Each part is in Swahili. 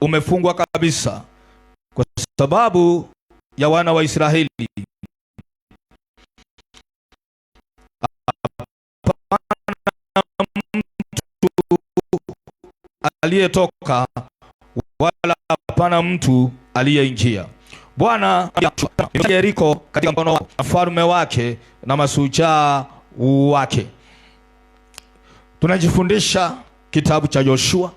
umefungwa kabisa kwa sababu ya wana wa Israeli. Aliyetoka wala hapana mtu aliyeingia. Bwana Yeriko katika mkono wa mfalme wake na mashujaa wake. Tunajifundisha kitabu cha Yoshua.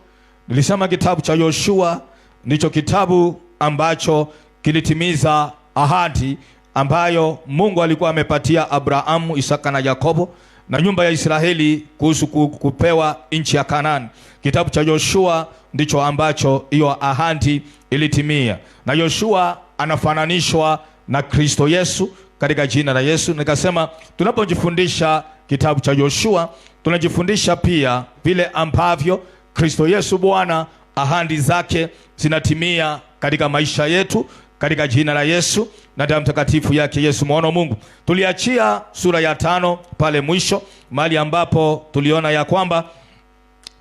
Nilisema kitabu cha Yoshua ndicho kitabu ambacho kilitimiza ahadi ambayo Mungu alikuwa amepatia Abrahamu, Isaka na Yakobo na nyumba ya Israeli kuhusu kupewa nchi ya Kanaani. Kitabu cha Yoshua ndicho ambacho hiyo ahadi ilitimia. Na Yoshua anafananishwa na Kristo Yesu katika jina la Yesu. Nikasema tunapojifundisha kitabu cha Yoshua tunajifundisha pia vile ambavyo Kristo Yesu Bwana ahadi zake zinatimia katika maisha yetu katika jina la Yesu na damu takatifu yake Yesu mwana wa Mungu. Tuliachia sura ya 5 pale mwisho, mahali ambapo tuliona ya kwamba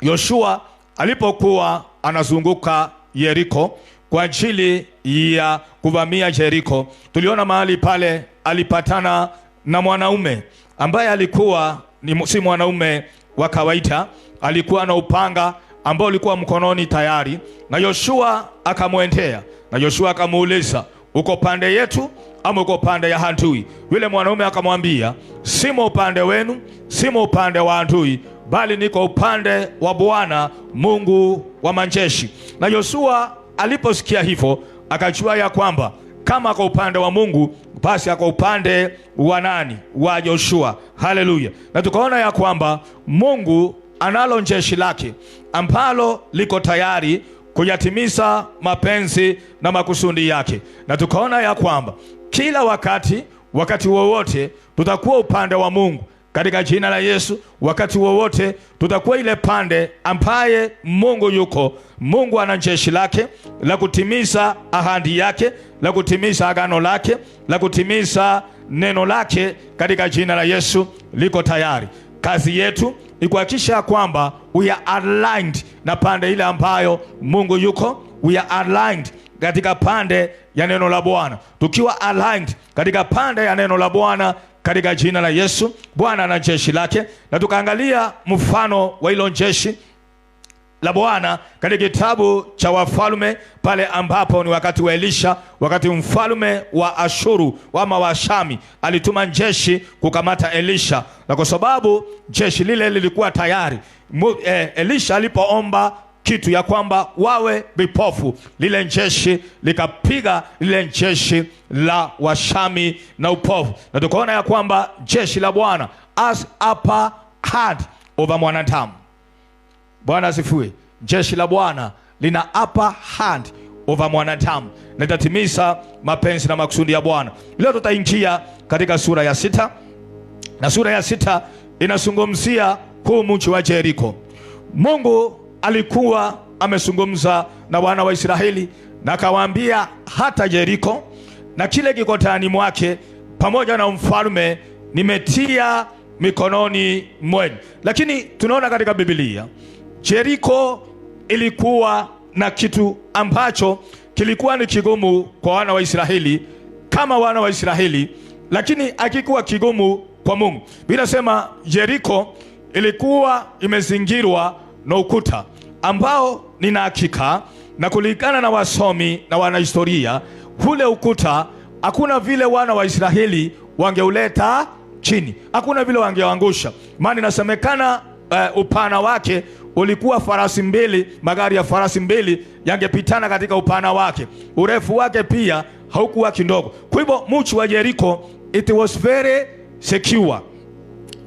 Yoshua alipokuwa anazunguka Yeriko kwa ajili ya kuvamia Yeriko, tuliona mahali pale alipatana na mwanaume ambaye alikuwa si mwanaume wa kawaida. Alikuwa na upanga ambao ulikuwa mkononi tayari, na Yoshua akamwendea, na Yoshua akamuuliza, uko pande yetu ama uko pande ya adui? Yule mwanaume akamwambia, simo upande wenu, simo upande wa adui, bali niko upande wa Bwana Mungu wa majeshi. Na Yoshua aliposikia hivyo akajua ya kwamba kama ako upande wa Mungu basi ako upande wa nani? Wa Yoshua. Haleluya. Na tukaona ya kwamba Mungu analo jeshi lake ambalo liko tayari kuyatimiza mapenzi na makusudi yake. Na tukaona ya kwamba kila wakati wowote tutakuwa upande wa Mungu katika jina la Yesu. Wakati wowote tutakuwa ile pande ambaye Mungu yuko. Mungu ana jeshi lake la kutimiza ahadi yake, la kutimiza agano lake, la kutimiza neno lake katika jina la Yesu liko tayari. Kazi yetu ni kuhakikisha kwamba we are aligned na pande ile ambayo Mungu yuko. We are aligned katika pande ya neno la Bwana. Tukiwa aligned katika pande ya neno la Bwana katika jina la Yesu, Bwana na jeshi lake. Na tukaangalia mfano wa hilo jeshi la Bwana katika kitabu cha Wafalme, pale ambapo ni wakati wa Elisha, wakati mfalme wa Ashuru ama wa Shami alituma jeshi kukamata Elisha. Na kwa sababu jeshi lile lilikuwa tayari, Elisha alipoomba kitu ya kwamba wawe vipofu, lile jeshi likapiga lile jeshi la Washami na upofu. Na tukaona ya kwamba jeshi la Bwana as upper hand over mwanadamu. Bwana asifiwe. Jeshi la Bwana lina upper hand over mwanadamu na litatimiza mapenzi na makusudi ya Bwana. Leo tutaingia katika sura ya 6, na sura ya 6 inazungumzia huu mji wa Yeriko. Mungu alikuwa amezungumza na wana wa Israeli na akawaambia hata Yeriko na kile kiko ndani mwake pamoja na mfalme nimetia mikononi mwenu. Lakini tunaona katika Biblia Yeriko ilikuwa na kitu ambacho kilikuwa ni kigumu kwa wana wa Israeli kama wana wa Israeli, lakini hakikuwa kigumu kwa Mungu. Biblia sema Yeriko ilikuwa imezingirwa na ukuta ambao nina hakika na kulingana na wasomi na wanahistoria, ule ukuta hakuna vile wana wa Israeli wangeuleta chini, hakuna vile wangeangusha. Maana inasemekana upana wake ulikuwa farasi mbili, magari ya farasi mbili yangepitana katika upana wake. Urefu wake pia haukuwa kidogo. Kwa hivyo mji wa Yeriko it was very secure.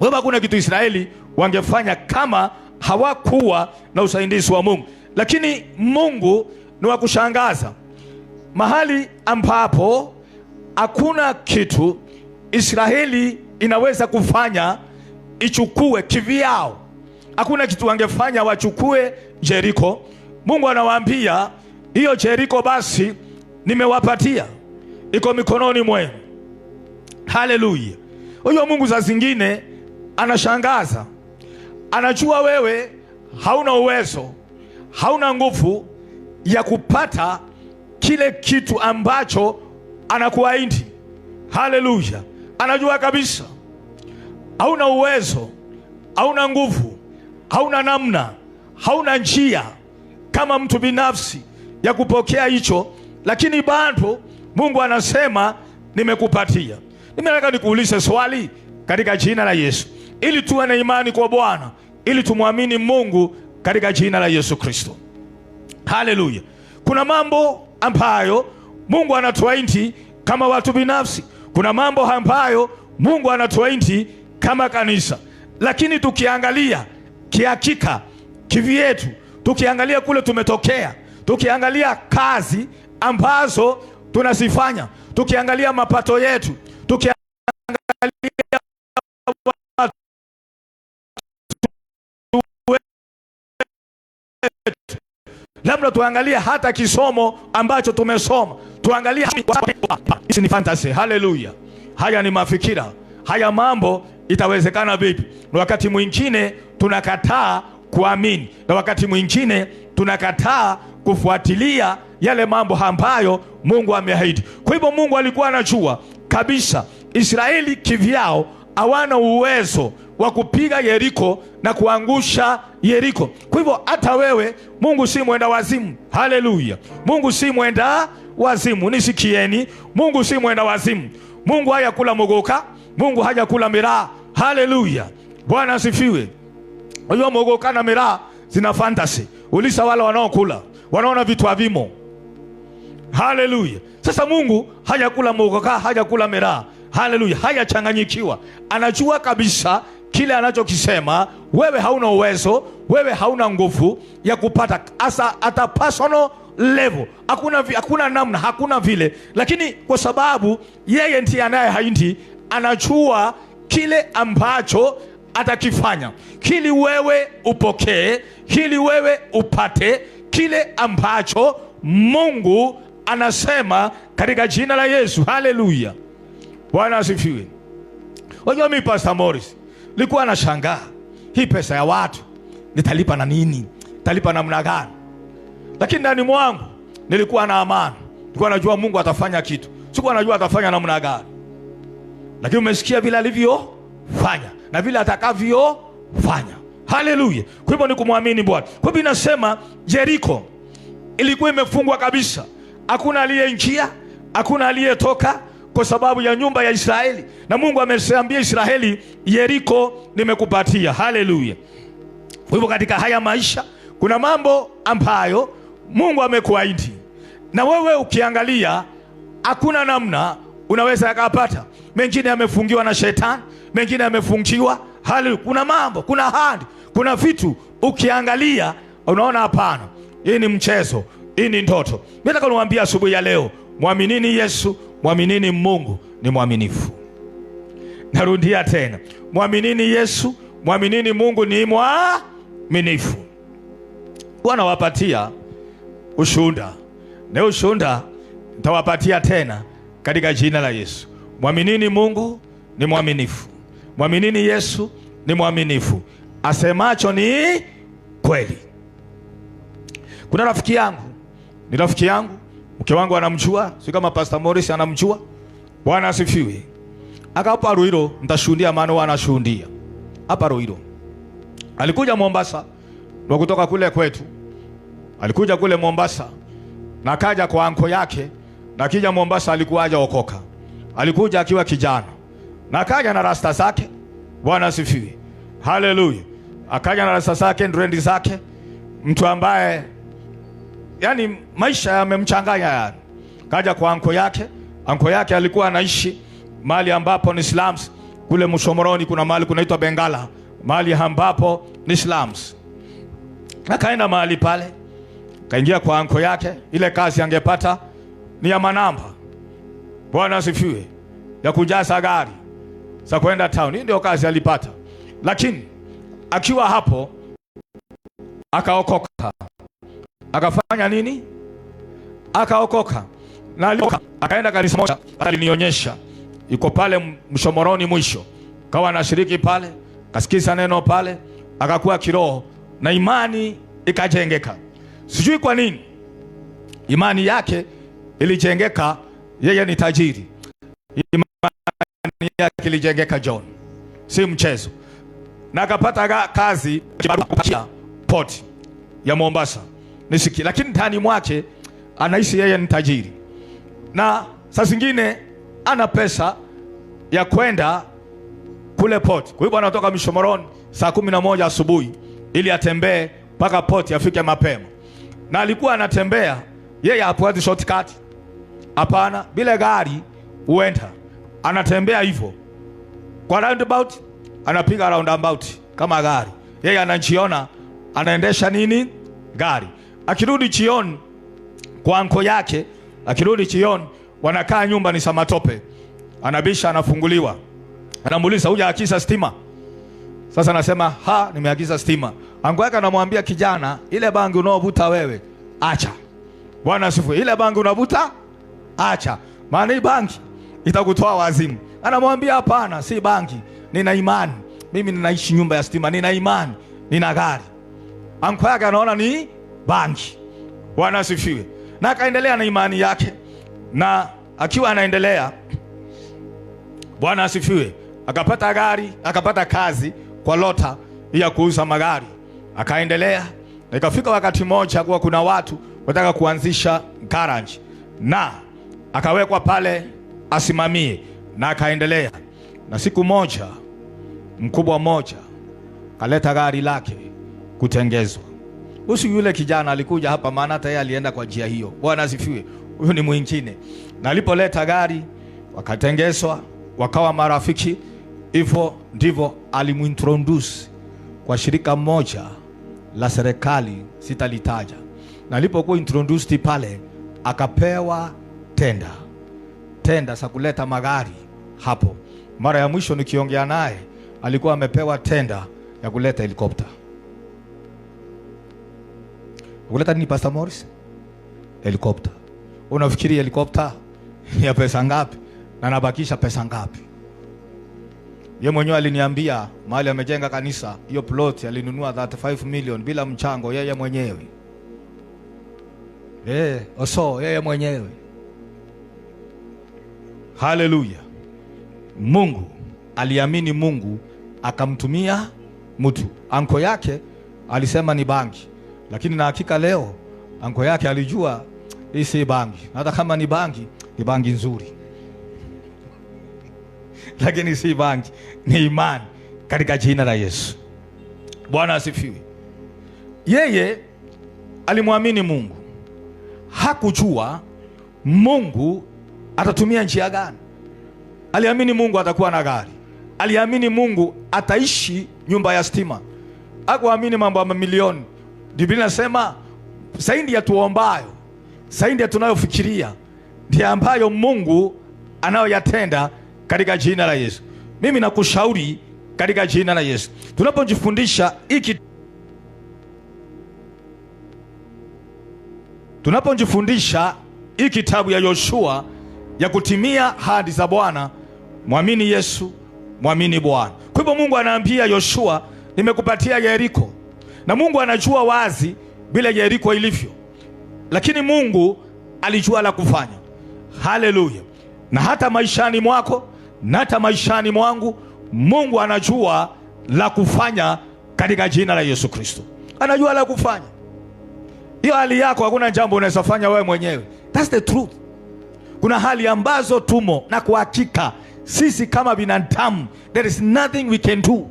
Wewe hakuna kitu Israeli wangefanya kama hawakuwa na usaidizi wa Mungu. Lakini Mungu ni wa kushangaza. Mahali ambapo hakuna kitu Israeli inaweza kufanya ichukue kivyao, hakuna kitu wangefanya wachukue Yeriko. Mungu anawaambia hiyo Yeriko basi nimewapatia, iko mikononi mwenu. Haleluya. Huyo Mungu za zingine anashangaza. Anajua wewe hauna uwezo, hauna nguvu, ya kupata kile kitu ambacho anakuahidi. Haleluya! Anajua kabisa hauna uwezo, hauna nguvu, hauna namna, hauna njia kama mtu binafsi ya kupokea hicho, lakini bado Mungu anasema nimekupatia. Nimetaka nikuulize swali katika jina la Yesu, ili tuwe na imani kwa Bwana, ili tumwamini Mungu katika jina la Yesu Kristo. Haleluya! Kuna mambo ambayo Mungu anatuahidi kama watu binafsi, kuna mambo ambayo Mungu anatuahidi kama kanisa, lakini tukiangalia kihakika kivyetu, tukiangalia kule tumetokea, tukiangalia kazi ambazo tunazifanya, tukiangalia mapato yetu, tukiangalia labda tuangalie hata kisomo ambacho tumesoma, tuangalie hizi ni fantasy. Haleluya! Haya ni mafikira, haya mambo itawezekana vipi? Na wakati mwingine tunakataa kuamini, na wakati mwingine tunakataa kufuatilia yale mambo ambayo Mungu ameahidi. Kwa hivyo Mungu alikuwa anajua kabisa Israeli kivyao hawana uwezo wa kupiga Yeriko na kuangusha Yeriko. Kwa hivyo hata wewe, Mungu si mwenda wazimu. Haleluya! Mungu si mwenda wazimu. Nisikieni, Mungu si mwenda wazimu. Mungu hajakula mogoka, Mungu hajakula miraa. Haleluya! Bwana asifiwe. Unajua mogoka na miraa zina fantasy. Ulisa wale wanaokula, wanaona vitu havimo. Haleluya! Sasa Mungu hajakula mogoka, hajakula miraa. Haleluya! Hajachanganyikiwa. Anajua kabisa kile anachokisema. Wewe hauna uwezo, wewe hauna nguvu ya kupata hata personal level. Hakuna namna, hakuna vile, lakini kwa sababu yeye ndiye anayeahidi, anajua kile ambacho atakifanya ili wewe upokee, ili wewe upate kile ambacho Mungu anasema katika jina la Yesu. Haleluya! Bwana asifiwe. Wajua mimi Pastor Morris nilikuwa nashangaa, hii pesa ya watu nitalipa na nini? Nitalipa namna gani? Lakini ndani mwangu nilikuwa na amani. Nilikuwa najua Mungu atafanya kitu. Sikuwa najua atafanya namna gani. Lakini umesikia vile alivyofanya na vile atakavyofanya. Haleluya! Kwa hivyo ni kumwamini Bwana. Kwa hivyo inasema Yeriko ilikuwa imefungwa kabisa. Hakuna aliyeingia, hakuna aliyetoka kwa sababu ya nyumba ya Israeli. Na Mungu ameshaambia Israeli, Yeriko nimekupatia. Haleluya! Kwa hivyo katika haya maisha kuna mambo ambayo Mungu amekuahidi, na wewe ukiangalia hakuna namna unaweza yakapata. Mengine yamefungiwa na shetani, mengine yamefungiwa. Haleluya! Kuna mambo, kuna ahadi, kuna vitu ukiangalia unaona hapana, hii ni mchezo, hii ni ndoto. Nataka niwaambie asubuhi ya leo, mwaminini Yesu, mwaminini Mungu ni mwaminifu. Narudia tena, mwaminini Yesu, mwaminini Mungu ni mwaminifu. Bwana wapatia ushuhuda, na ushuhuda nitawapatia tena katika jina la Yesu. Mwaminini Mungu ni mwaminifu, mwaminini Yesu ni mwaminifu, asemacho ni kweli. Kuna rafiki yangu, ni rafiki yangu, mke wangu anamjua, si kama Pastor Morris anamjua. Bwana asifiwe. Akapa Ruiro, nitashuhudia maana anashuhudia. Hapa Ruiro. Alikuja Mombasa, na kutoka kule kwetu. Alikuja kule Mombasa na kaja kwa anko yake, na kija Mombasa alikuwa hajaokoka. Alikuja akiwa kijana. Na kaja na rasta zake. Bwana asifiwe. Haleluya. Akaja na rasta zake, ndrendi zake. Mtu ambaye yani maisha yamemchanganya yani. Kaja kwa anko yake. Anko yake alikuwa anaishi mahali ambapo ni slums. Kule Mshomoroni kuna mahali kunaitwa Bengala, mahali ambapo ni slums. Akaenda mahali pale, kaingia kwa anko yake. Ile kazi angepata ni ya manamba. Bwana asifiwe. Ya kujaza gari za kwenda town. Hii ndio kazi alipata. Lakini akiwa hapo akaokoka. Akafanya nini? Akaokoka. Na aliokoka, akaenda kanisa moja, alinionyesha. Iko pale Mshomoroni mwisho. Kawa anashiriki pale, kasikiza neno pale, akakuwa kiroho na imani ikajengeka. Sijui kwa nini. Imani yake ilijengeka, yeye ni tajiri. Imani yake ilijengeka John, si mchezo. Na akapata kazi kupatia port ya Mombasa. Nisiki, lakini ndani mwake anaishi yeye ni tajiri. Na saa zingine ana pesa ya kwenda kule port. Kwa hivyo anatoka Mishomoroni saa 11 asubuhi ili atembee mpaka port afike mapema. Na alikuwa anatembea, yeye hafuati shortcut. Hapana, bila gari uenda. Anatembea hivyo. Kwa roundabout anapiga roundabout kama gari. Yeye anajiona anaendesha nini? Gari. Akirudi jioni kwa anko yake, akirudi jioni wanakaa nyumba ni samatope. Anabisha, anafunguliwa. Anamuuliza, "Hujaagiza stima?" Sasa anasema, "Nimeagiza stima." Anko yake anamwambia, "Kijana, ile bangi unaovuta wewe, acha." Bwana asifiwe. "Ile bangi unavuta, acha. Maana hii bangi itakutoa wazimu." Anamwambia, "Hapana, si bangi. Nina imani. Mimi ninaishi nyumba ya stima, nina imani, nina gari." Anko yake anaona ni bangi. Bwana asifiwe. Na akaendelea na imani yake. Na akiwa anaendelea, Bwana asifiwe, akapata gari, akapata kazi kwa lota ya kuuza magari. Akaendelea, na ikafika wakati mmoja kwa kuna watu wataka kuanzisha garage, na akawekwa pale asimamie, na akaendelea. Na siku moja mkubwa mmoja kaleta gari lake kutengezwa. Usi yule kijana alikuja hapa, maana hata yeye alienda kwa njia hiyo. Bwana asifiwe. Huyu ni mwingine. Na alipoleta gari wakatengezwa, wakawa marafiki. Hivyo ndivyo alimuintroduce kwa shirika moja la serikali, sitalitaja. Na alipokuwa introduced pale, akapewa tenda za kuleta magari hapo. Mara ya mwisho nikiongea naye alikuwa amepewa tenda ya kuleta helikopta. Kuleta nini Pastor Morris? Helikopta. Unafikiri helikopta ya pesa ngapi? Na nabakisha pesa ngapi? Yeye mwenyewe aliniambia mahali amejenga kanisa, hiyo plot alinunua 35 million bila mchango, yeye mwenyewe. Yeye mwenyewe. Haleluya. Mungu aliamini Mungu akamtumia mtu. Anko yake alisema ni bangi, lakini na hakika leo anko yake alijua hii si bangi. Hata kama ni bangi, ni bangi nzuri. Lakini si bangi, ni imani katika jina la Yesu. Bwana asifiwe. Yeye alimwamini Mungu. Hakujua Mungu atatumia njia gani. Aliamini Mungu atakuwa na gari. Aliamini Mungu ataishi nyumba ya stima. Hakuamini mambo ya mamilioni. Biblia inasema zaidi ya tuombayo, zaidi ya tunayofikiria, ndiyo ambayo Mungu anayoyatenda katika jina la Yesu. Mimi nakushauri katika jina la Yesu, tunapojifundisha hii kitabu ya Yoshua ya kutimia ahadi za Bwana, mwamini Yesu, mwamini Bwana. Kwa hivyo Mungu anaambia Yoshua, nimekupatia Yeriko. Na Mungu anajua wazi bila Yeriko ilivyo, lakini Mungu alijua la kufanya. Haleluya. Na hata maishani mwako na hata maishani mwangu, Mungu anajua la kufanya katika jina la Yesu Kristo. Anajua la kufanya. Hiyo hali yako hakuna jambo unaweza fanya wewe mwenyewe. That's the truth. Kuna hali ambazo tumo, na kwa hakika sisi kama binadamu, there is nothing we can do.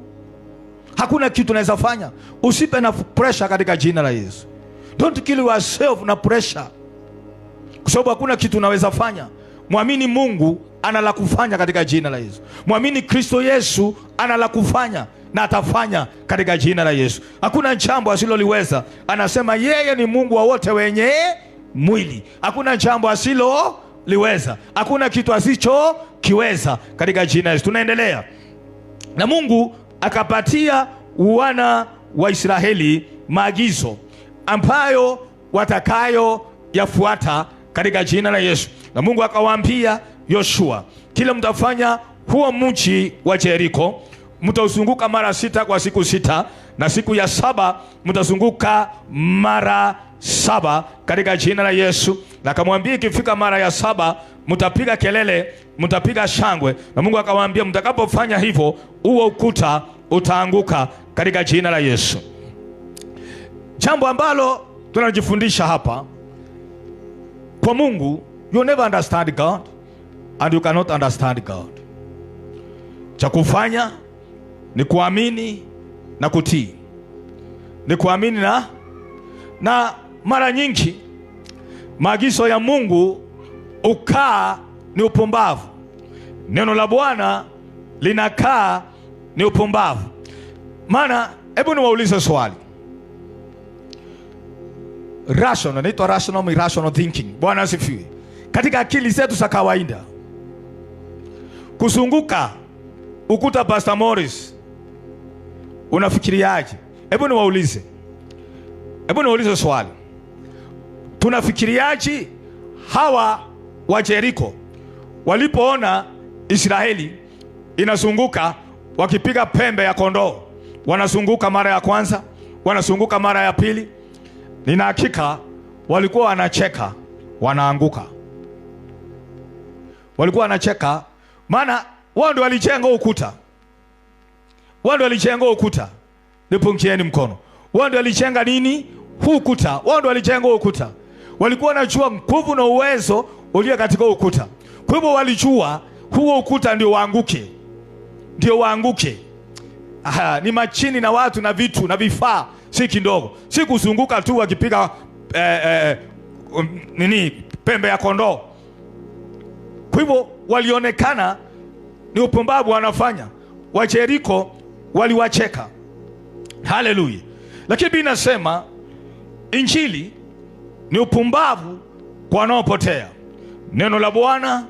Hakuna kitu unaweza fanya. Usipe na pressure katika jina la Yesu. Don't kill yourself na pressure, kwa sababu hakuna kitu unaweza fanya. Mwamini Mungu ana la kufanya katika jina la Yesu. Mwamini Kristo Yesu ana la kufanya na atafanya katika jina la Yesu. Hakuna jambo asiloliweza. Anasema yeye ni Mungu wa wote wenye mwili. Hakuna jambo asiloliweza. Hakuna kitu asichokiweza katika jina la Yesu. Tunaendelea. Na Mungu akapatia wana wa Israeli maagizo ambayo watakayo yafuata katika jina la Yesu. Na Mungu akawaambia Yoshua, kila mtafanya huo mji wa Yeriko, mtauzunguka mara 6 kwa siku 6, na siku ya 7 mtazunguka mara 7 katika jina la Yesu. Na akamwambia ikifika mara ya 7 mtapiga kelele, mtapiga shangwe. Na Mungu akamwambia mtakapofanya hivyo huo ukuta utaanguka katika jina la Yesu. Jambo ambalo tunajifundisha hapa, kwa Mungu, you never understand God and you cannot understand God. Cha kufanya ni kuamini na kutii. Ni kuamini na mara nyingi maagizo ya Mungu ukaa ni upumbavu. Neno la Bwana linakaa ni upumbavu. Maana hebu niwaulize swali. Rational, inaitwa rational, irrational thinking. Bwana asifiwe. Katika akili zetu za kawaida, kuzunguka ukuta Pastor Morris, unafikiriaje? Hebu niwaulize swali. Tunafikiriaje hawa wa Jericho walipoona Israeli inazunguka wakipiga pembe ya kondoo? Wanazunguka mara ya kwanza, wanazunguka mara ya pili. Nina hakika walikuwa wanacheka, wanaanguka. Walikuwa wanacheka, maana wao ndio walijenga ukuta. Wao ndio walijenga ukuta. Nipungieni mkono. Wao ndio walijenga nini? Huu ukuta. Wao ndio walijenga ukuta. Walikuwa wanajua nguvu na uwezo ulio katika ukuta. Kwa hivyo walijua huo ukuta ndio waanguke. Ndio waanguke. Ni machini na watu na vitu na vifaa, si kidogo. Si kuzunguka tu wakipiga pembe ya kondoo. Kwa hivyo walionekana ni upumbavu wanafanya. Wa Jericho waliwacheka. Haleluya. Lakini Biblia inasema injili ni upumbavu kwa wanaopotea. Neno la Bwana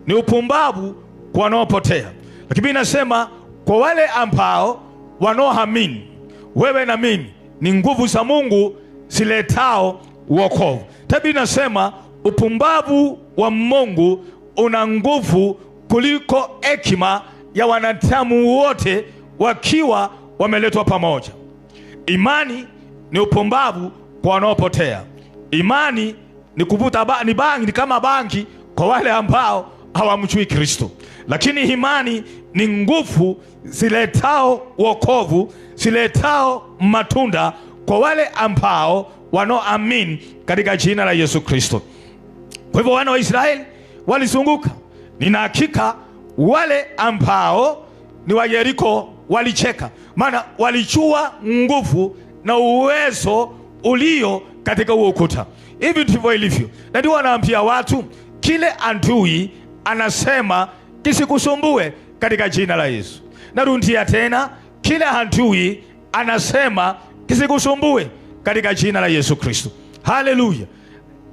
ni upumbavu kwa wanaopotea. Lakini Biblia inasema kwa wale ambao wanaoamini, wewe na mimi, ni nguvu za Mungu ziletao wokovu. Biblia inasema upumbavu wa Mungu una nguvu kuliko hekima ya wanadamu wote wakiwa wameletwa pamoja. Imani ni upumbavu kwa wanaopotea. Imani ni kuvuta ni kama bangi kwa wale ambao hawamjui Kristo. Lakini imani ni nguvu ziletao wokovu, ziletao matunda kwa wale ambao wanaoamini katika jina la Yesu Kristo. Kwa hivyo wana wa Israeli walizunguka. Nina hakika wale ambao ni wa Yeriko walicheka, maana walijua nguvu na uwezo ulio katika huo ukuta. Hivi ndivyo ilivyo. Na ndio wanaambia watu, kile adui anasema kisikusumbue katika jina la Yesu. Narudia tena, kile adui anasema kisikusumbue katika jina la Yesu Kristo. Haleluya.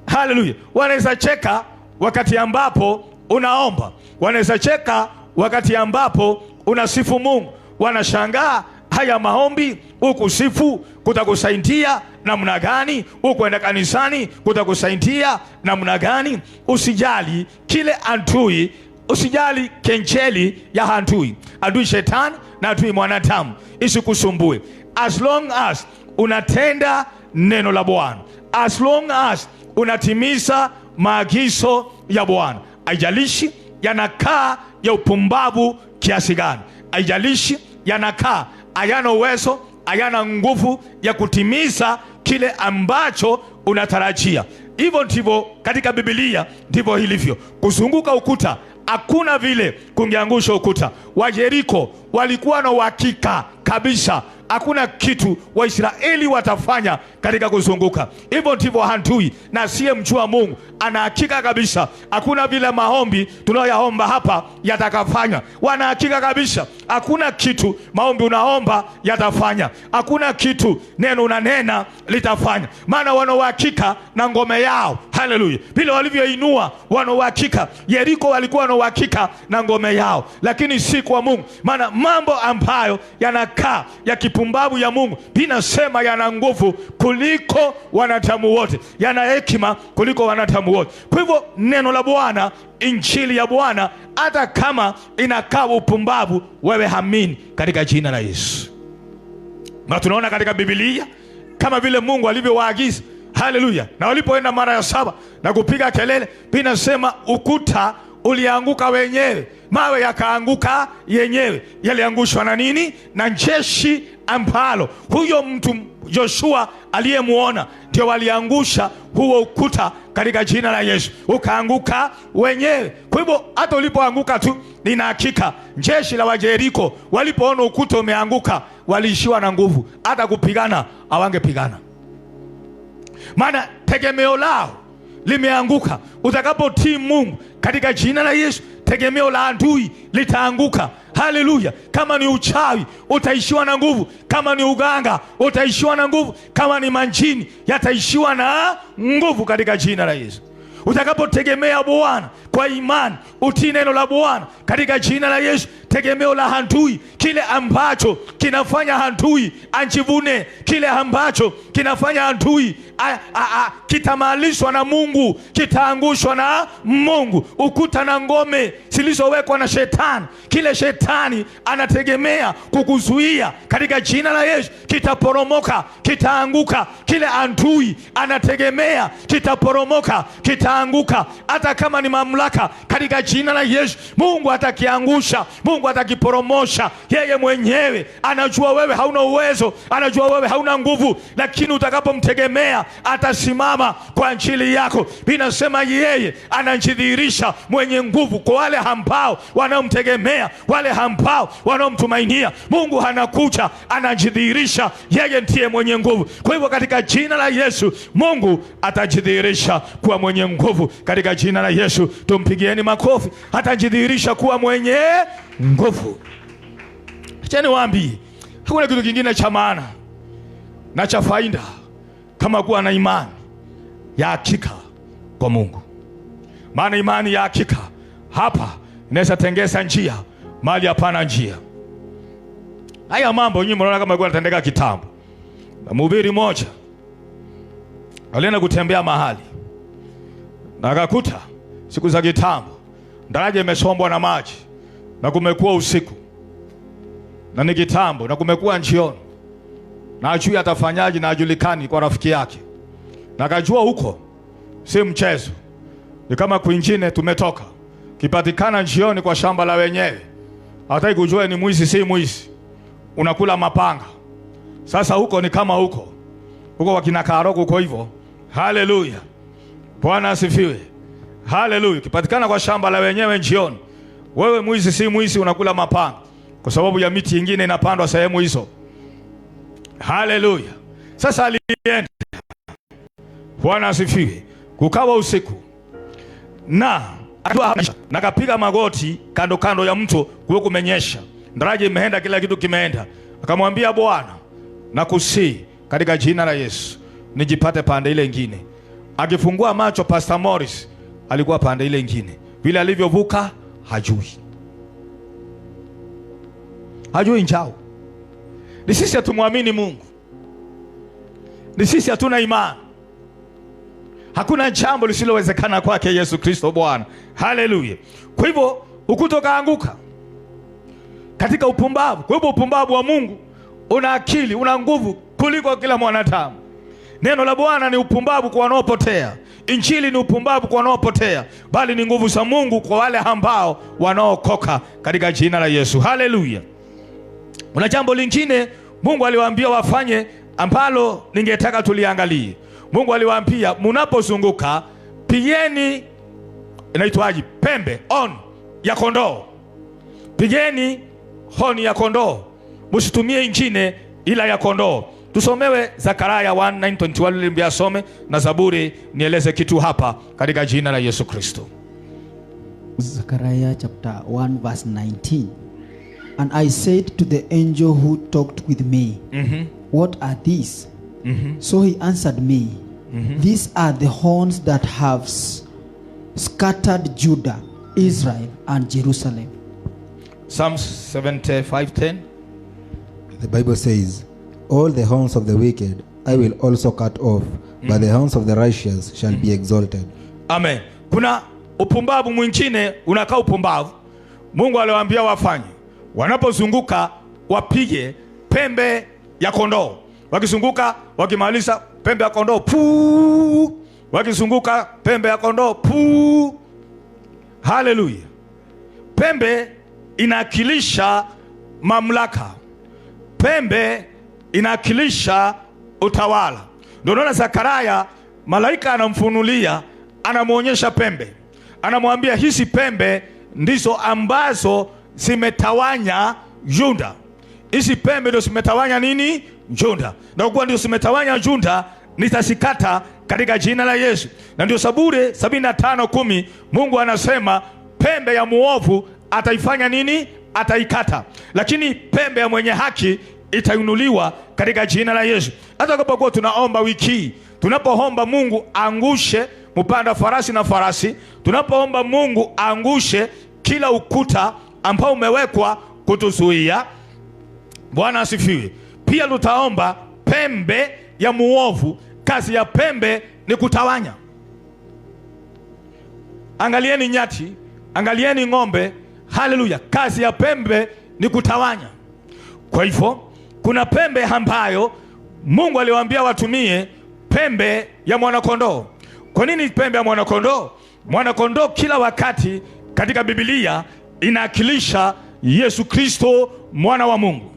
Haleluya. Wanaweza cheka wakati ambapo unaomba. Wanaweza cheka wakati ambapo unasifu Mungu. Wanashangaa, haya maombi ukusifu kutakusaidia namna gani? Ukwenda kanisani kutakusaidia namna gani? Usijali kile adui, usijali kencheli ya adui. Adui shetani na adui mwanadamu isikusumbue. As long as unatenda neno la Bwana, as long as unatimiza maagizo ya Bwana, haijalishi yanakaa ya upumbavu kiasi gani, haijalishi yanakaa hayana uwezo, hayana nguvu ya kutimiza kile ambacho unatarajia. Hivyo ndivyo katika Biblia ndivyo ilivyo. Kuzunguka ukuta, hakuna vile kungeangusha ukuta. Wa Yeriko walikuwa na uhakika kabisa hakuna kitu Waisraeli watafanya katika kuzunguka. Hivyo ndivyo adui na siye mjua Mungu ana hakika kabisa hakuna vile maombi tunayoyaomba hapa yatakafanya. Wana hakika kabisa hakuna kitu maombi unaomba yatafanya, hakuna kitu neno unanena litafanya, maana wana uhakika na ngome yao. Haleluya. Vile walivyoinua wana uhakika. Yeriko walikuwa na uhakika na ngome yao, lakini si kwa Mungu, maana mambo ambayo yanakaa ya kipumbavu ya Mungu binasema yana nguvu kuliko wanadamu wote, yana hekima kuliko wanadamu wote. Kwa hivyo neno la Bwana, injili ya Bwana, hata kama inakaa upumbavu, wewe amini katika jina la Yesu. Na tunaona katika Biblia kama vile Mungu alivyowaagiza. Haleluya. Na walipoenda mara ya 7 na kupiga kelele, pinasema ukuta ulianguka wenyewe, mawe yakaanguka yenyewe. Yaliangushwa na nini? Na jeshi ambalo huyo mtu Joshua aliyemuona ndio waliangusha huo ukuta katika jina la Yesu, ukaanguka wenyewe. Kwa hivyo hata ulipoanguka tu, nina hakika jeshi la Wajeriko walipoona ukuta umeanguka waliishiwa na nguvu, hata kupigana hawangepigana, maana tegemeo lao limeanguka. Utakapotii Mungu katika jina la Yesu, tegemeo la adui litaanguka. Haleluya. Kama ni uchawi utaishiwa na nguvu, kama ni uganga utaishiwa na nguvu, kama ni manjini yataishiwa na nguvu katika jina la Yesu. Utakapotegemea Bwana kwa imani, utii neno la Bwana katika jina la Yesu, tegemeo la adui, kile ambacho kinafanya adui anjivune, kile ambacho kinafanya adui kitamalishwa na Mungu, kitaangushwa na Mungu. Ukuta na ngome zilizowekwa na shetani, kile shetani anategemea kukuzuia katika jina la Yesu kitaporomoka, kitaanguka. Kile adui anategemea kitaporomoka, kitaanguka. Hata kama ni mamlaka, katika jina la Yesu Mungu atakiangusha, Mungu atakiporomosha. Yeye mwenyewe anajua wewe hauna uwezo, anajua wewe hauna nguvu, lakini utakapomtegemea atasimama kwa ajili yako. Binasema yeye anajidhihirisha mwenye nguvu kwa wale ambao wanaomtegemea, wale ambao wanaomtumainia. Mungu anakuja anajidhihirisha, yeye ndiye mwenye nguvu. Kwa hivyo katika jina la Yesu Mungu atajidhihirisha kuwa mwenye nguvu katika jina la Yesu. Tumpigieni makofi. Atajidhihirisha kuwa mwenye nguvu. Acha niwaambie, hakuna kitu kingine cha maana na cha faida kama kuwa na imani ya hakika kwa Mungu. Maana imani ya hakika hapa inaweza tengeza njia mahali hapana njia. Haya mambo nyinyi mnaona kama yalikuwa yanatendeka kitambo. Na mhubiri mmoja alienda kutembea mahali na akakuta siku za kitambo daraja imesombwa na maji na kumekuwa usiku na ni kitambo na kumekuwa njioni na ajui atafanyaje na ajulikani kwa rafiki yake, na akajua huko si mchezo, ni kama kwingine tumetoka. Kipatikana njioni kwa shamba la wenyewe, hataki kujua ni mwizi si mwizi, unakula mapanga. Sasa huko ni kama huko wakina Karoko huko hivyo. Haleluya, Bwana asifiwe. Haleluya. Kipatikana kwa shamba la wenyewe njioni, wewe mwizi si mwizi, unakula mapanga kwa sababu ya miti ingine inapandwa sehemu hizo. Haleluya. Sasa alienda, Bwana asifiwe, kukawa usiku na kapiga magoti kando kando ya mto, kuwe kumenyesha, daraja imeenda, kila kitu kimeenda. Akamwambia Bwana, nakusihi katika jina la Yesu nijipate pande ile nyingine. Akifungua macho, Pastor Morris alikuwa pande ile nyingine. Vile alivyovuka hajui njao. Ni sisi hatumwamini Mungu, ni sisi hatuna imani. Hakuna jambo lisilowezekana kwake Yesu Kristo Bwana. Haleluya. Kwa hivyo ukuta ukaanguka katika upumbavu. Kwa hivyo upumbavu wa Mungu una akili, una nguvu kuliko kila mwanadamu. Neno la Bwana ni upumbavu kwa wanaopotea. Injili ni upumbavu kwa wanaopotea, bali ni nguvu za Mungu kwa wale ambao wanaokoka katika jina la Yesu. Haleluya. Kuna jambo lingine Mungu aliwaambia wafanye ambalo ningetaka tuliangalie. Mungu aliwaambia mnapozunguka pigeni, inaitwaje, pembe on ya kondoo. Pigeni honi ya kondoo, msitumie ingine ila ya kondoo. Tusomewe Zakaria 1:9-21 limbia some na Zaburi nieleze kitu hapa katika jina la Yesu Kristo. Zechariah chapter 1 verse 19. And I said to the angel who talked with me, what are these? So he answered me, these are the horns that have scattered Judah, Israel, and Jerusalem. Psalms 75:10. The Bible says, all the horns of the wicked I will also cut off, but the horns of the righteous shall be exalted. Amen. Kuna upumbavu mwingine unakaa upumbavu. Mungu aliwaambia wafanye, wanapozunguka wapige pembe ya kondoo. Wakizunguka, wakimaliza pembe ya kondoo puu, wakizunguka pembe ya kondoo puu. Haleluya. Pembe inawakilisha mamlaka, pembe inawakilisha utawala. Ndio unaona Zakaria, malaika anamfunulia, anamuonyesha pembe, anamwambia hizi pembe ndizo ambazo zimetawanya Yuda. Hizi pembe ndio zimetawanya nini? Yuda. Na kwa ndio zimetawanya Yuda, nitasikata katika jina la Yesu. Na ndio Zaburi 75:10 Mungu anasema pembe ya muovu ataifanya nini? Ataikata, lakini pembe ya mwenye haki itainuliwa katika jina la Yesu. Hata kwa tunaomba wiki, tunapoomba Mungu angushe mpanda farasi na farasi, tunapoomba Mungu angushe kila ukuta ambao umewekwa kutuzuia. Bwana asifiwe. Pia tutaomba pembe ya muovu. Kazi ya pembe ni kutawanya. Angalieni nyati, angalieni ng'ombe. Haleluya. Kazi ya pembe ni kutawanya. Kwa hivyo kuna pembe ambayo Mungu aliwaambia watumie, pembe ya mwanakondoo. Kwa nini pembe ya mwanakondoo? Mwanakondoo kila wakati katika Biblia inawakilisha Yesu Kristo mwana wa Mungu.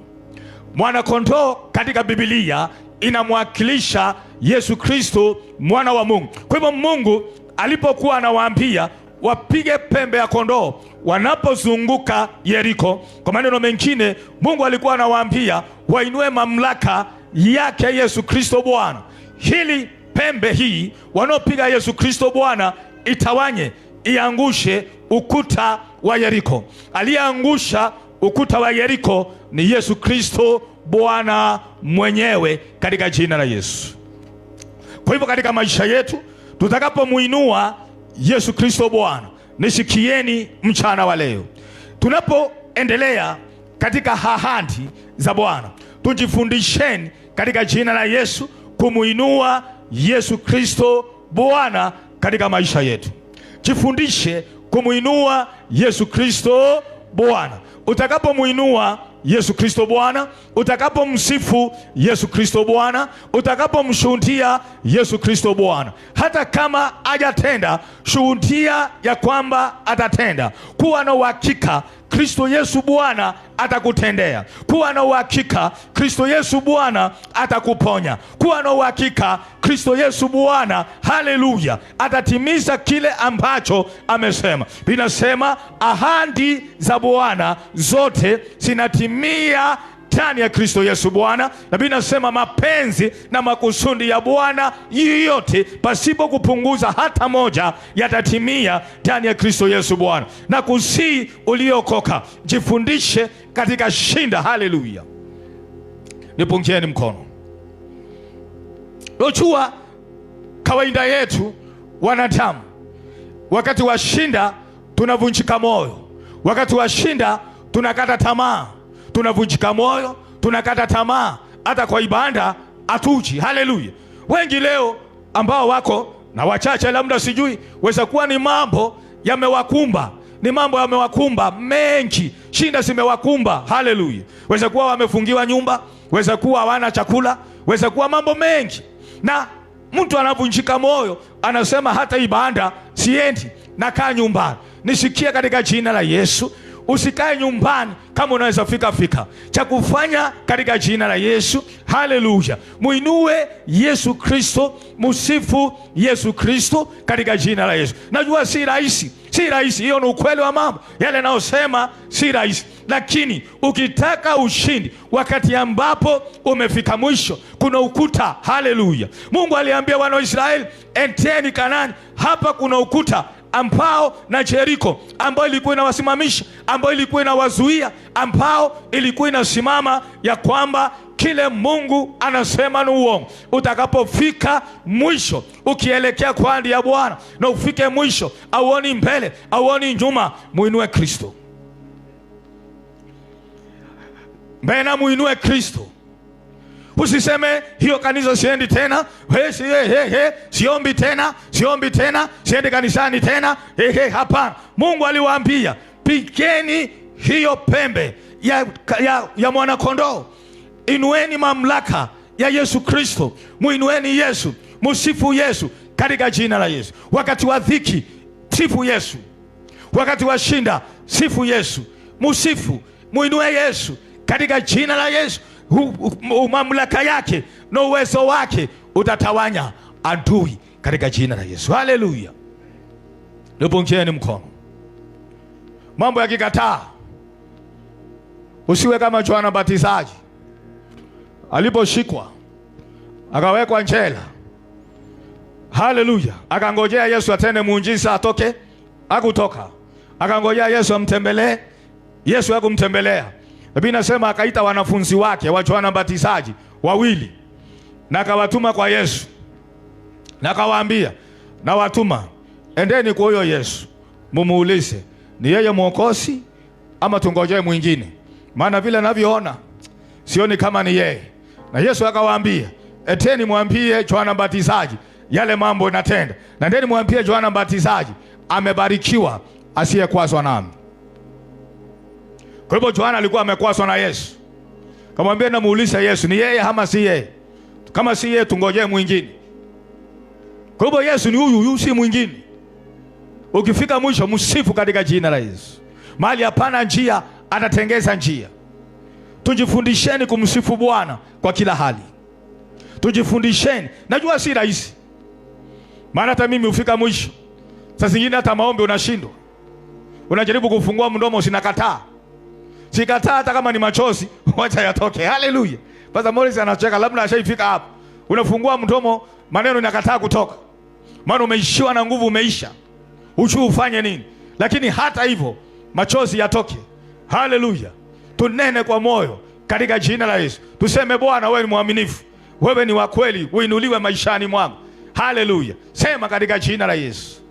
Mwanakondoo katika Biblia inamwakilisha Yesu Kristo mwana wa Mungu. Kwa hivyo Mungu alipokuwa anawaambia wapige pembe ya kondoo wanapozunguka Yeriko, kwa maneno mengine Mungu alikuwa anawaambia wainue mamlaka yake Yesu Kristo Bwana. Hili pembe hii wanaopiga Yesu Kristo Bwana itawanye, iangushe ukuta wa Yeriko. Aliyeangusha ukuta wa Yeriko ni Yesu Kristo Bwana mwenyewe katika jina la Yesu. Kwa hivyo katika maisha yetu tutakapomuinua Yesu Kristo Bwana, nisikieni mchana wa leo, tunapoendelea katika ahadi za Bwana, tujifundisheni katika jina la Yesu kumuinua Yesu Kristo Bwana katika maisha yetu. Jifundishe kumuinua Yesu Kristo Bwana. Utakapomuinua Yesu Kristo Bwana, utakapomsifu Yesu Kristo Bwana, utakapomshuhudia Yesu Kristo Bwana, hata kama hajatenda, shuhudia ya kwamba atatenda. Kuwa na uhakika Kristo Yesu Bwana atakutendea. Kuwa na uhakika Kristo Yesu Bwana atakuponya. Kuwa na uhakika Kristo Yesu Bwana, haleluya, atatimiza kile ambacho amesema. Binasema ahadi za Bwana zote zinatimia ndani ya Kristo Yesu Bwana. Na Biblia inasema mapenzi na makusudi ya Bwana yote pasipo kupunguza hata moja yatatimia ndani ya Kristo Yesu Bwana. Na kusii uliokoka, jifundishe katika shinda. Haleluya. Nipungieni mkono. Unajua kawaida yetu wanadamu, wakati wa shinda tunavunjika moyo, wakati wa shinda tunakata tamaa, tunavunjika moyo, tunakata tamaa, hata kwa ibada hatuji. Haleluya. Wengi leo ambao wako na wachache, labda sijui, weza kuwa ni mambo yamewakumba, ni mambo yamewakumba mengi, shinda zimewakumba. Haleluya. Weza kuwa wamefungiwa nyumba, weza kuwa hawana chakula, weza kuwa mambo mengi, na mtu anavunjika moyo, anasema hata ibada siendi, nakaa nyumbani. Nisikia katika jina la Yesu, usikae nyumbani kama unaweza fika. Cha kufanya katika jina la Yesu, haleluya, muinue Yesu Kristo, musifu Yesu Kristo katika jina la Yesu. Najua si rahisi, si rahisi, hiyo ni ukweli wa mambo, yale naosema si rahisi, lakini ukitaka ushindi wakati ambapo umefika mwisho, kuna ukuta. Haleluya. Mungu aliambia wana wa Israeli, enteni Kanaani, hapa kuna ukuta ambao na Jeriko ambao ilikuwa inawasimamisha, ambao ilikuwa inawazuia, ambao ilikuwa inasimama ya kwamba kile Mungu anasema ni uongo. Utakapofika mwisho, ukielekea kwa ahadi ya Bwana na ufike mwisho, auoni mbele, auoni nyuma, muinue Kristo. Mbena muinue Kristo. Usiseme hiyo kanisa siendi tena, siombi tena, siendi kanisani tena. Hapana. Mungu aliwaambia pigeni hiyo pembe ya mwanakondoo, inueni mamlaka ya Yesu Kristo. Muinueni Yesu, musifu Yesu katika jina la Yesu. Wakati wa dhiki, sifu Yesu. Wakati wa shinda, sifu Yesu. Musifu, muinue Yesu katika jina la Yesu. Mamlaka yake na uwezo wake utatawanya adui katika jina la Yesu. Haleluya. Nipungieni mkono. Mambo yakikataa, usiwe kama Yohana Mbatizaji aliposhikwa akawekwa njela. Haleluya. Akangojea Yesu atende muujiza atoke, hakutoka. Akangojea Yesu amtembelee, Yesu hakumtembelea. Biblia inasema akaita wanafunzi wake wa Yohana Mbatizaji wawili, na akawatuma kwa Yesu, na akawaambia, na watuma, endeni kwa huyo Yesu mumuulize ni yeye Mwokozi ama tungojee mwingine, maana vile ninavyoona sioni kama ni yeye. Na Yesu akawaambia, eteni mwambie Yohana Mbatizaji yale mambo natenda, na ndeni mwambie Yohana Mbatizaji amebarikiwa asiyekwazwa nami. Kwa hivyo Yohana alikuwa amekwazwa na Yesu. Kamwambia na muulize Yesu ni yeye ama si yeye. Kama si yeye tungojee mwingine. Kwa hivyo Yesu ni huyu, si mwingine. Ukifika mwisho msifu katika jina la Yesu. Mahali hapana njia atatengeza njia. Tujifundisheni kumsifu Bwana kwa kila hali. Tujifundisheni. Najua si rahisi. Maana hata mimi ufika mwisho. Sasa zingine hata maombi unashindwa. Unajaribu kufungua mdomo usinakataa. Sikataa hata kama ni machozi, wacha yatoke. Haleluya. Pastor Morris anacheka, labda ashaifika hapo. Unafungua mdomo, maneno yanakataa kutoka. Maana umeishiwa na nguvu, umeisha. Uchu ufanye nini? Lakini hata hivyo machozi yatoke. Haleluya. Tunene kwa moyo katika jina la Yesu. Tuseme Bwana wewe ni mwaminifu. Wewe ni wa kweli, uinuliwe maishani mwangu. Haleluya. Sema katika jina la Yesu.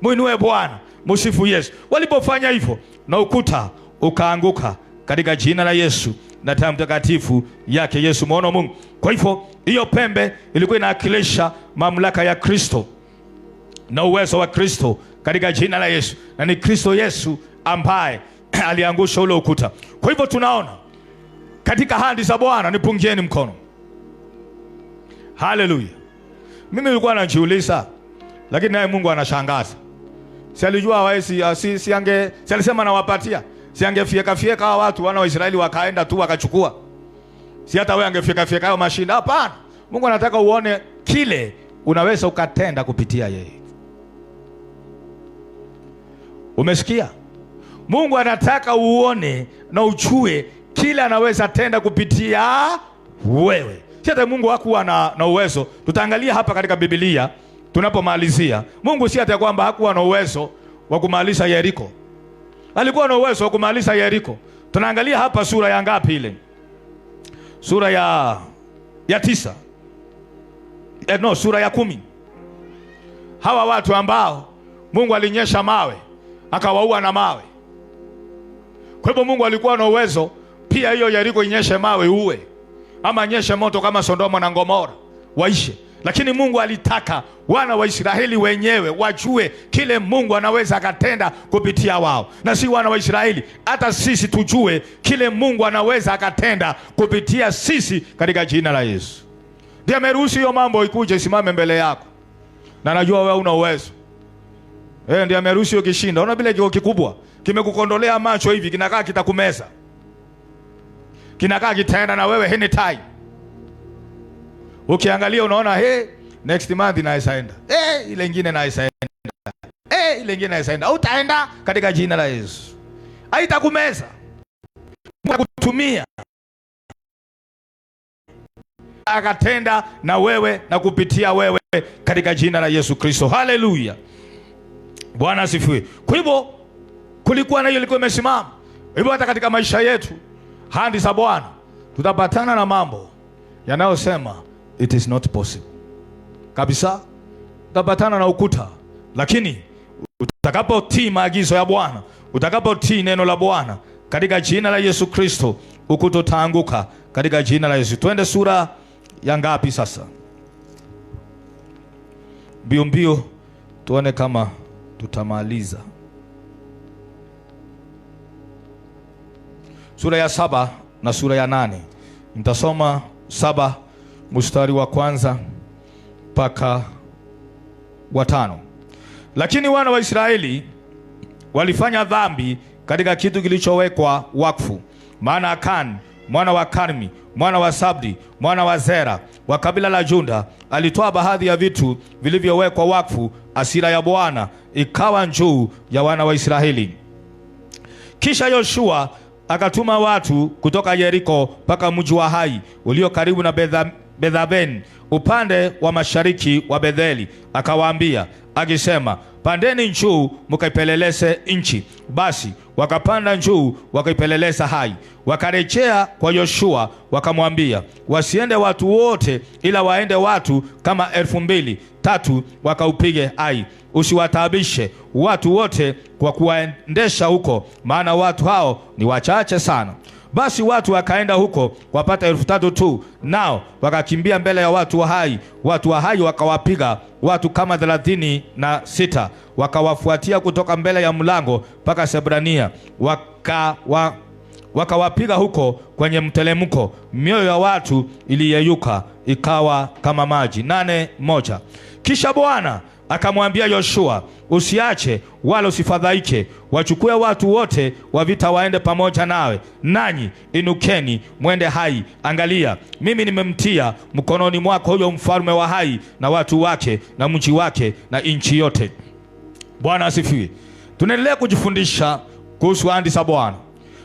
Muinue Bwana, msifu Yesu. Walipofanya hivyo na ukuta ukaanguka katika jina la Yesu na damu takatifu yake Yesu mwana wa Mungu. Kwa hivyo hiyo pembe ilikuwa inawakilisha mamlaka ya Kristo na uwezo wa Kristo katika jina la Yesu, na ni Kristo Yesu ambaye aliangusha ule ukuta. Kwa hivyo tunaona katika hadi za Bwana, nipungieni mkono. Haleluya. Mimi nilikuwa najiuliza, lakini naye Mungu anashangaza. Si alijua hawezi, si alisema nawapatia. Si angefieka hawa watu wana wa Israeli wakaenda tu wakachukua. Si hata wewe angefieka hayo mashinda. Hapana. Mungu anataka uone kile unaweza ukatenda kupitia yeye. Umesikia? Mungu anataka uone na ujue kile anaweza tenda kupitia wewe. Si hata Mungu hakuwa na uwezo. Tutaangalia hapa katika Biblia tunapomalizia. Mungu si hata kwamba hakuwa na uwezo wa kumaliza Yeriko. Alikuwa na uwezo wa kumaliza Yeriko. Tunaangalia hapa sura ya ngapi ile? Sura ya 9. Sura ya 10. Hawa watu ambao Mungu alinyesha mawe, akawaua na mawe. Kwa hivyo Mungu alikuwa na uwezo pia hiyo Yeriko inyeshe mawe uwe, ama nyeshe moto kama Sodoma na Gomora waishe. Lakini Mungu alitaka wana wa Israeli wenyewe wajue kile Mungu anaweza akatenda kupitia wao. Na si wana wa Israeli, hata sisi tujue kile Mungu anaweza akatenda kupitia sisi katika jina la Yesu. Ndiye ameruhusu hiyo mambo ikuje isimame mbele yako. Na najua wewe una uwezo. Ndiye ameruhusu hiyo kishinda. Unaona vile kiko kikubwa, kimekukondolea macho hivi, kinakaa kitakumeza. Kinakaa kitaenda na wewe anytime. Ukiangalia unaona next month inaweza enda. Ile nyingine inaweza enda. Ile nyingine inaweza enda. Utaenda katika jina la Yesu. Haitakumeza. Mungu akutumia akatenda na wewe na kupitia wewe katika jina la Yesu Kristo. Haleluya. Bwana asifiwe. Kwa hivyo kulikuwa na hiyo ilikuwa imesimama. Hivyo hata katika maisha yetu hadi za Bwana tutapatana na mambo yanayosema it is not possible. Kabisa tutapatana na ukuta, lakini utakapotii maagizo ya Bwana, utakapotii neno la Bwana katika jina la Yesu Kristo, ukuta utaanguka katika jina la Yesu. Twende sura ya ngapi sasa? Mbio tuone kama tutamaliza. Sura ya 7 na sura ya 8. Nitasoma 7 mstari wa 1 mpaka wa 5. Lakini wana wa Israeli walifanya dhambi katika kitu kilichowekwa wakfu. Maana Akani mwana wa Karmi mwana wa Sabdi mwana wa Zera wa kabila la Juda alitoa baadhi ya vitu vilivyowekwa wakfu. Hasira ya Bwana ikawa juu ya wana wa Israeli. Kisha Yoshua akatuma watu kutoka Yeriko mpaka mji wa Hai ulio karibu na Bethaven upande wa mashariki wa Betheli, akawaambia akisema, pandeni juu mkaipeleleze nchi. Basi wakapanda juu wakaipeleleza Hai. Wakarejea kwa Yoshua wakamwambia, wasiende watu wote, ila waende watu kama 2,000-3 wakaupige Hai. Usiwataabishe watu wote kwa kuwaendesha huko, maana watu hao ni wachache sana. Basi watu wakaenda huko wapata 3,000 tu, nao wakakimbia mbele ya watu wa Hai. Watu wa Hai wakawapiga watu kama 36, wakawafuatia kutoka mbele ya mlango mpaka Sebrania, wakawapiga huko kwenye mtelemko. Mioyo ya watu iliyeyuka ikawa kama maji. 8:1. Kisha Bwana akamwambia Yoshua, usiache wala usifadhaike, wachukue watu wote wa vita waende pamoja nawe, nanyi inukeni mwende Hai. Angalia, mimi nimemtia mkononi mwako huyo mfalme wa Hai na watu wake na mji wake na nchi yote. Bwana asifiwe. Tunaendelea kujifundisha kuhusu ahadi za Bwana.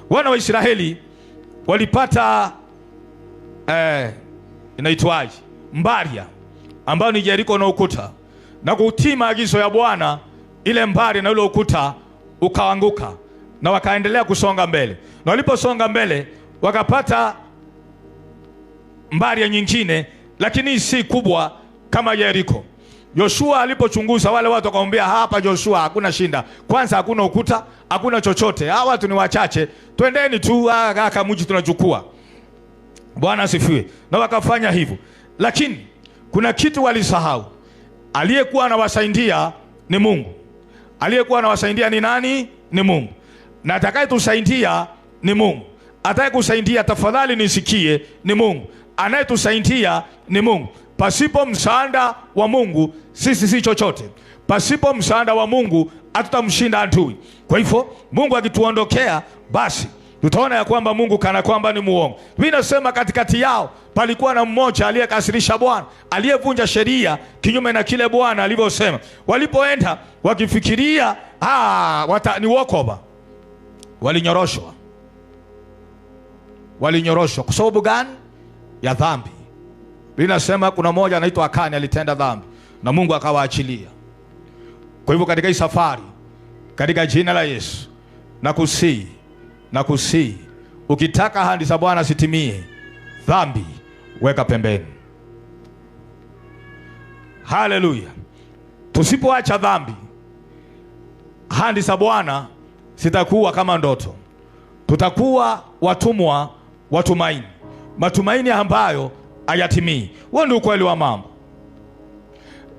Wana wa Israeli walipata inaitwaje, mbaria ambayo ni Yeriko na ukuta, na kutii maagizo ya Bwana, ile mbari na ule ukuta ukaanguka, na wakaendelea kusonga mbele. Na waliposonga mbele wakapata mbari nyingine, lakini si kubwa kama Yeriko. Yoshua alipochunguza wale watu akamwambia, hapa Joshua, hakuna shinda. Kwanza hakuna ukuta, hakuna chochote. Hawa watu ni wachache. Twendeni tu aka mji tunachukua. Bwana asifiwe. Na wakafanya hivyo. Lakini kuna kitu walisahau. Aliyekuwa anawasaidia ni Mungu. Aliyekuwa anawasaidia ni nani? Ni Mungu. Na atakayetusaidia ni Mungu. Atakayekusaidia, tafadhali nisikie, ni Mungu. Anayetusaidia ni Mungu. Pasipo msaada wa Mungu sisi si chochote. Pasipo msaada wa Mungu hatutamshinda adui. Kwa hivyo Mungu akituondokea, basi tutaona ya kwamba Mungu kana kwamba ni muongo. Mimi nasema katikati yao palikuwa na mmoja aliyekasirisha Bwana, aliyevunja sheria kinyume na kile Bwana alivyosema. Walipoenda wakifikiria ni wokovu, walinyoroshwa. Walinyoroshwa kwa sababu gani? Ya dhambi. Linasema kuna mmoja anaitwa Akani alitenda dhambi na Mungu akawaachilia. Kwa hivyo katika hii safari, katika jina la Yesu na kusii, ukitaka ahadi za Bwana sitimie, dhambi weka pembeni. Haleluya. Tusipoacha dhambi, ahadi za Bwana sitakuwa kama ndoto. Tutakuwa watumwa wa tumaini, matumaini ambayo hayatimii. Huo ndio ukweli wa mambo.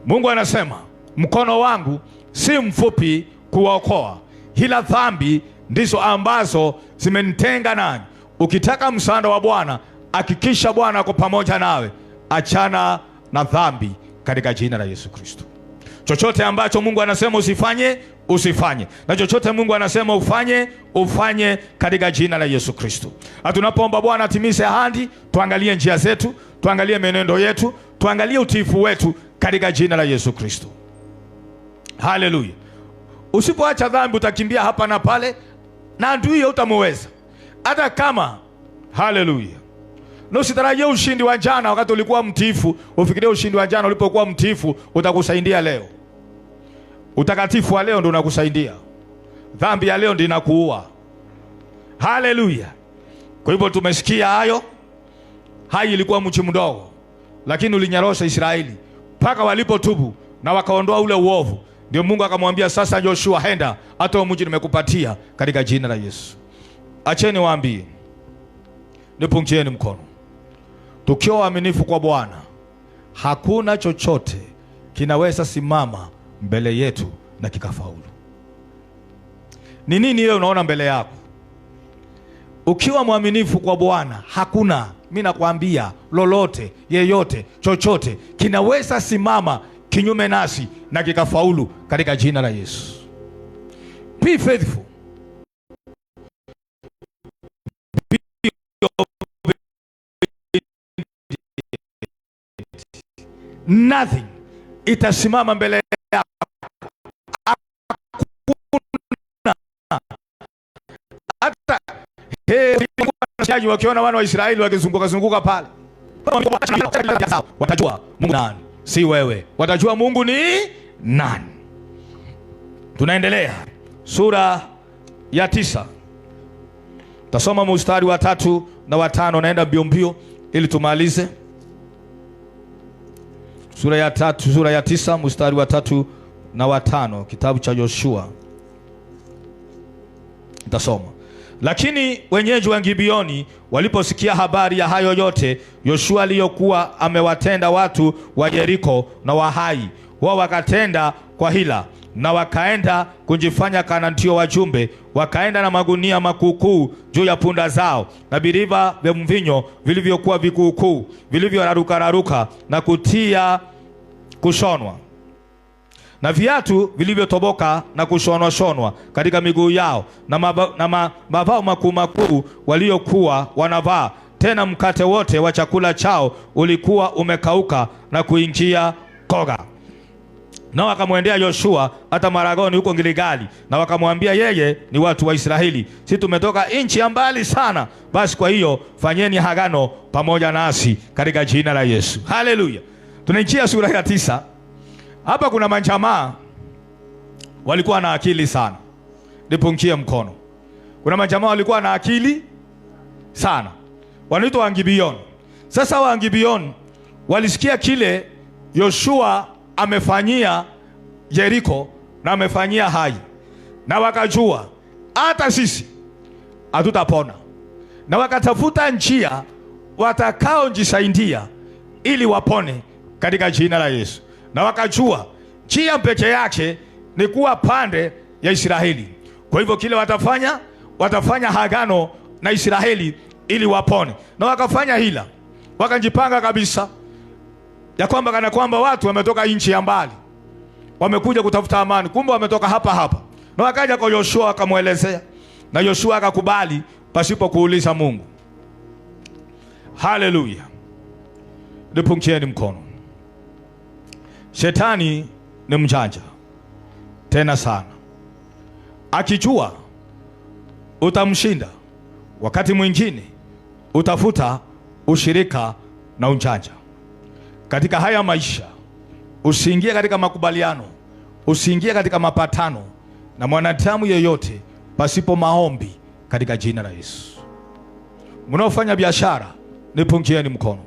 Mungu anasema, mkono wangu si mfupi kuwaokoa, ila dhambi ndizo ambazo zimenitenga nanyi. Ukitaka msaada wa Bwana, hakikisha Bwana ako pamoja nawe. Achana na dhambi katika jina la Yesu Kristo. Chochote ambacho Mungu anasema usifanye, usifanye. Na chochote Mungu anasema ufanye, ufanye katika jina la Yesu Kristo. Tunapoomba Bwana atimize ahadi, tuangalie njia zetu, tuangalie menendo yetu, tuangalie utiifu wetu katika jina la Yesu Kristo. Haleluya. Usipoacha dhambi utakimbia hapa na pale, na adui utamweza. Hata kama haleluya. Na usitarajie ushindi wa jana wakati ulikuwa mtiifu. Ufikirie ushindi wa jana ulipokuwa mtiifu utakusaidia leo. Utakatifu wa leo ndio unakusaidia. Dhambi ya leo ndio inakuua. Haleluya. Kwa hivyo tumesikia hayo. Hai ilikuwa mchi mdogo, lakini ulinyarosha Israeli mpaka walipotubu na wakaondoa ule uovu. Ndio Mungu akamwambia, sasa Joshua, henda hata mji nimekupatia katika jina la Yesu. Acheni waambie, nipungieni mkono. Tukiwa waaminifu kwa Bwana, hakuna chochote kinaweza simama mbele yetu na kikafaulu. Ni nini hiyo unaona mbele yako? Ukiwa mwaminifu kwa Bwana, hakuna mimi nakwambia lolote, yeyote, chochote kinaweza simama kinyume nasi na kikafaulu katika jina la Yesu. Be faithful. Nothing itasimama mbele yako. Hata wakiona wana wa Israeli wakizunguka pale, watajua Mungu nani, si wewe. Watajua Mungu ni nani. Tunaendelea sura ya 9. Tasoma mstari wa 3 na wa 5, naenda mbio ili tumalize. Sura ya 9 mstari wa 3 na wa 5, kitabu cha Yoshua. Tasoma. Lakini wenyeji wa Gibeoni waliposikia habari ya hayo yote Yoshua aliyokuwa amewatenda watu wa Yeriko na wa Hai, wao wakatenda kwa hila na wakaenda kujifanya kana ndio wajumbe, wakaenda na magunia makuukuu juu ya punda zao na biriva vya mvinyo vilivyokuwa vikuukuu vilivyoraruka na kutia kushonwa na viatu vilivyotoboka na kushonwa katika miguu yao na mavao makuu waliokuwa wanavaa. Tena mkate wote wa chakula chao ulikuwa umekauka na kuingia koga. Na wakamwendea Yoshua hata Maragoni huko Gilgali, na wakamwambia yeye ni watu wa Israeli, si tumetoka nchi ya mbali sana, basi kwa hiyo fanyeni agano pamoja nasi katika jina la Yesu. Haleluya. Tunaingia sura ya 9. Hapa kuna majamaa walikuwa na akili sana. Nipungie mkono. Kuna majamaa walikuwa na akili sana. Wanaitwa wa Gibeoni. Sasa wa Gibeoni walisikia kile Yoshua amefanyia Yeriko na amefanyia Hai, na wakajua hata sisi hatutapona, na wakatafuta njia watakaojisaidia ili wapone katika jina la Yesu. Na wakajua njia peke yake ni kuwa pande ya Israeli. Kwa hivyo kile watafanya agano na Israeli ili wapone. Na wakafanya hila, wakajipanga kabisa ya kwamba kana kwamba watu wametoka nchi ya mbali wamekuja kutafuta amani, kumbe wametoka hapa. Na wakaja kwa Yoshua akamwelezea, na Yoshua akakubali pasipo kuuliza Mungu. Haleluya. Nipungieni mkono. Shetani ni mjanja tena sana. Akijua utamshinda, wakati mwingine utafuta ushirika na unjanja. Katika haya maisha usiingie katika makubaliano, usiingie katika mapatano na mwanadamu yeyote pasipo maombi katika jina la Yesu. Mnaofanya biashara, nipungieni mkono.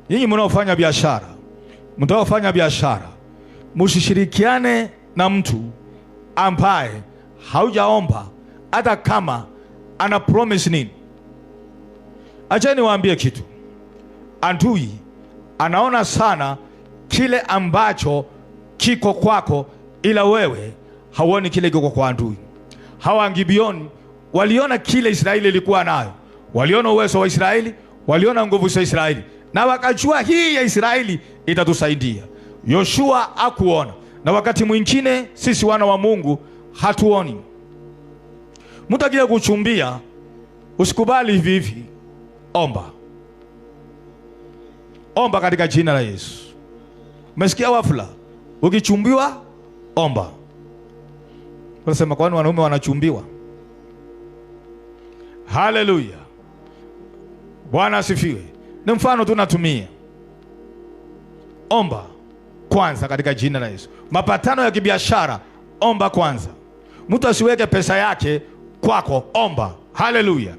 Nyinyi mnaofanya biashara, msishirikiane na mtu ambaye haujaomba hata kama ana promise nini. Acha niwaambie kitu. Adui anaona sana kile ambacho kiko kwako, ila wewe hauoni kile kiko kwa adui. Hawa Gibeoni waliona kile Israeli ilikuwa nayo, waliona uwezo wa Israeli, waliona nguvu za Israeli, na wakajua hii ya Israeli itatusaidia. Yoshua hakuona, na wakati mwingine sisi wana wa Mungu hatuoni. Mtu akija kuchumbia, usikubali hivi. Omba katika jina la Yesu. Umesikia wafula? Ukichumbiwa omba. Unasema kwani wanaume wanachumbiwa? Haleluya. Bwana asifiwe. Ni mfano tu natumia. Omba kwanza katika jina la Yesu. Mapatano ya kibiashara, omba kwanza. Mtu asiweke pesa yake kwako, omba. Haleluya.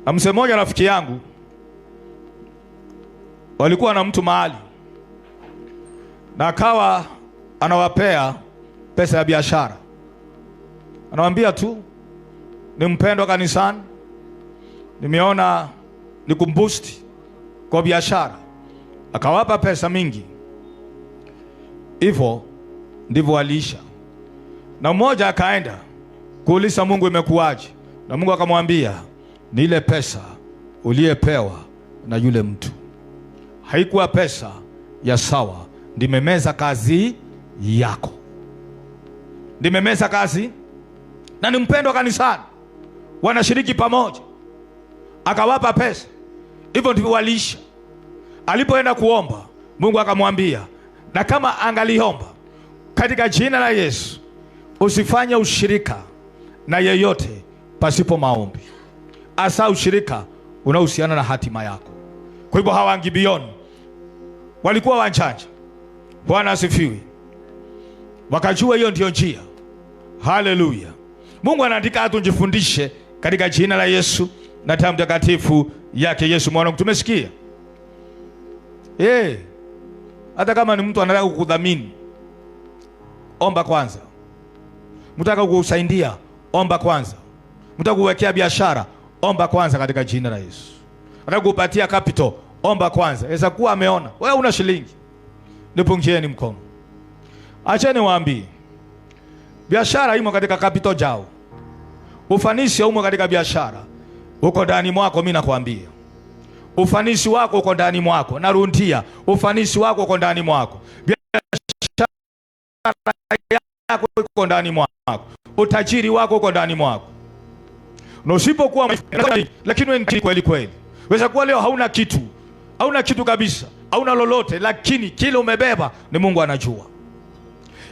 Na msemo mmoja rafiki yangu walikuwa na mtu mahali, na akawa anawapea pesa ya biashara. Anawambia tu, ni mpendwa kanisani, nimeona nikumboost kwa biashara. Akawapa pesa mingi. Hivyo ndivyo waliisha. Na mmoja akaenda kuuliza Mungu imekuwaje, na Mungu akamwambia, ni ile pesa uliyepewa na yule mtu. Haikuwa pesa ya sawa, ndimemeza kazi yako, ndimemeza kazi. Na ni mpendwa kanisani, wanashiriki pamoja, akawapa pesa, hivyo ndivyo waliisha. Alipoenda kuomba, Mungu akamwambia, na kama angaliomba katika jina la Yesu, usifanye ushirika na yeyote pasipo maombi, hasa ushirika unaohusiana na hatima yako. Kwa hivyo hawa Gibeoni walikuwa wanjanja. Bwana asifiwe. Wakajua hiyo ndio njia. Haleluya. Mungu anaandika tujifundishe katika jina la Yesu na damu takatifu yake Yesu mwana. Tumesikia? Hata kama ni mtu anataka kukudhamini, omba kwanza. Mtaka kukusaidia, omba kwanza. Mtaka kuwekea biashara, omba kwanza katika jina la Yesu. Anataka kukupatia capital, omba kwanza. Inaweza kuwa ameona wewe una shilingi, nipungieni mkono. Acheni waambie, biashara imo katika capital jao. Ufanisi umo katika biashara, uko ndani mwako. Mimi nakwambia ufanisi wako uko ndani mwako. Narundia, ufanisi wako uko ndani mwako. Biashara yako uko ndani mwako. Utajiri wako uko ndani mwako. Na usipokuwa lakini wewe ni kweli kweli, weza kuwa leo hauna kitu, hauna kitu kabisa, hauna lolote, lakini kile umebeba ni Mungu anajua.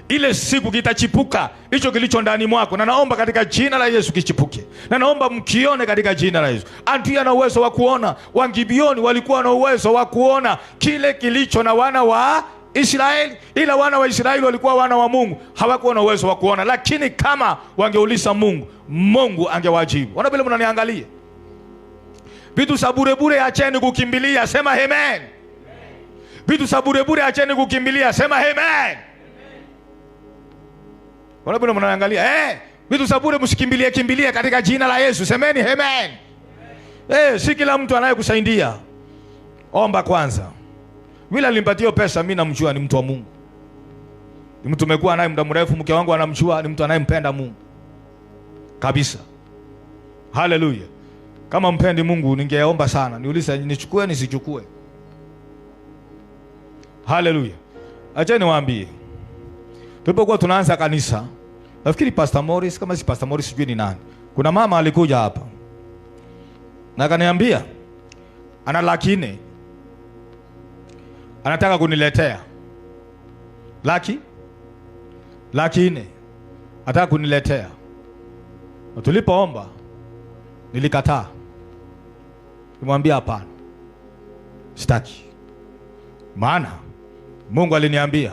Ile siku kitachipuka hicho kilicho ndani mwako, na naomba katika jina la Yesu kichipuke, na naomba mkione katika jina la Yesu. Antia na uwezo wa kuona. Gibeoni walikuwa na uwezo wa kuona kile kilicho na wana wa Israeli, ila wana wa Israeli walikuwa wana wa Mungu, hawakuwa na uwezo wa kuona. Lakini kama wangeuliza Mungu, Mungu angewajibu. Wana bila mnaniangalia, vitu za bure bure acheni kukimbilia, sema amen. Vitu za bure bure acheni kukimbilia, sema amen. Wana bila mnaniangalia, vitu za bure msikimbilie kimbilie katika jina la Yesu, semeni amen. Si kila mtu anayekusaidia, omba kwanza. Vile alimpatia pesa, mimi namjua ni mtu wa Mungu. Ni mtu tumekuwa naye muda mrefu, mke wangu anamjua, ni mtu anayempenda Mungu kabisa. Haleluya. Kama mpendi Mungu, ningeomba sana niulize nichukue nisichukue. Haleluya. Acha niwaambie, tulipokuwa tunaanza kanisa, nafikiri Pastor Morris, kama si Pastor Morris sijui ni nani, kuna mama alikuja hapa na akaniambia ana $400 anataka kuniletea. $400 anataka kuniletea. Na tulipoomba nilikataa. Nimwambia hapana, sitaki. Maana Mungu aliniambia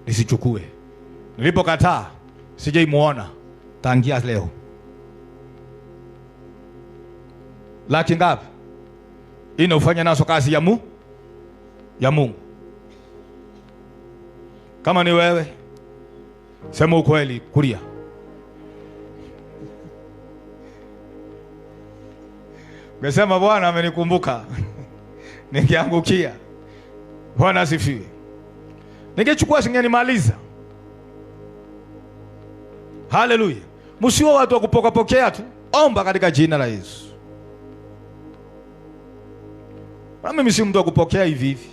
nisichukue. Nilipokataa sijaimuona tangia leo. $100 ngapi? Ina ufanya naso kazi ya Mungu. Kama ni wewe, sema ukweli, kulia. Ungesema Bwana amenikumbuka, ningeangukia. Bwana asifiwe. Ningechukua singenimaliza. Haleluya. Msio watu wa kupokea tu, omba katika jina la Yesu. Na mimi si mtu wa kupokea hivi hivi.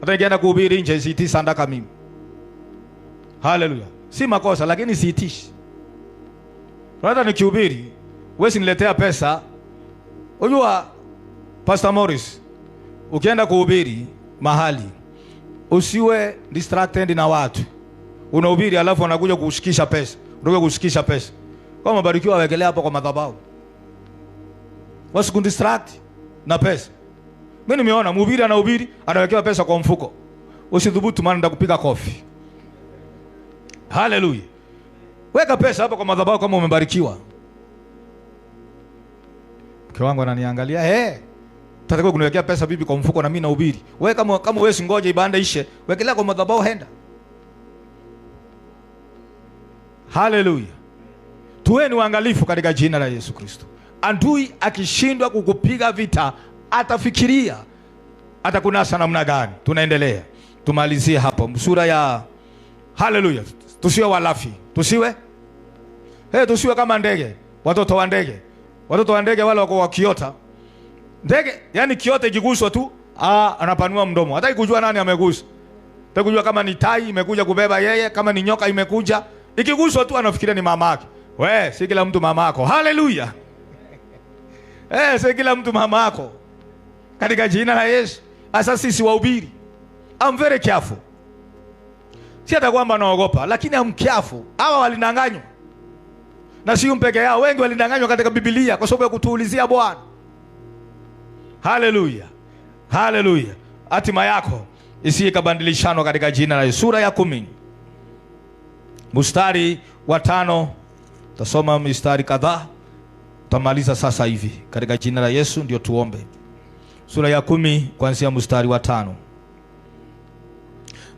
Hata nikienda kuhubiri nje siitishi sadaka mimi. Haleluya. Si makosa, lakini siitishi. Hata nikihubiri, wewe usiniletea pesa. Unajua Pastor Morris, ukienda kuhubiri mahali, usiwe distracted na watu. Unahubiri alafu wanakuja kushikisha pesa. Unataka kushikisha pesa. Kama mbarikiwa wekelea hapo kwa madhabahu. Wasikudistract na pesa. Mimi nimeona mhubiri anahubiri, anawekewa pesa kwa mfuko. Usidhubutu, maana nitakupiga kofi. Haleluya. Weka pesa hapo kwa madhabahu kama umebarikiwa. Mke wangu ananiangalia, tataka kuniwekea pesa bibi kwa mfuko na mimi nahubiri. Wewe kama wewe singoje ibada ishe, wekelea kwa madhabahu henda. Haleluya. Tuweni waangalifu katika jina la Yesu Kristo. Adui akishindwa kukupiga vita, atafikiria atakunasa namna gani. Tunaendelea. Tumalizie hapo. Sura ya haleluya. Tusiwe walafi. Tusiwe tusiwe kama ndege. Watoto wa ndege. Watoto wa ndege wale wako wakiota. Ndege, yani kiote kiguswa tu, anapanua mdomo. Hataki kujua nani amegusa. Hataki kujua kama ni tai imekuja kubeba yeye, kama ni nyoka imekuja. Ikiguswa tu anafikiria ni mamake. We, si kila mtu mamako. Haleluya. Si kila mtu mamako. Katika jina la Yesu. Asa sisi wahubiri, I'm very careful. Si hata kwamba naogopa, lakini I'm careful. Hawa walidanganywa. Na si mpeke yao, wengi walidanganywa katika Biblia kwa sababu ya kutuulizia Bwana. Haleluya. Haleluya. Hatima yako isije kabadilishanwa katika jina la Yesu. Sura ya 10 mstari wa 5. Tasoma mstari kadhaa. Tutamaliza sasa hivi katika jina la Yesu, ndio tuombe. Sura ya 10 kuanzia mstari wa 5.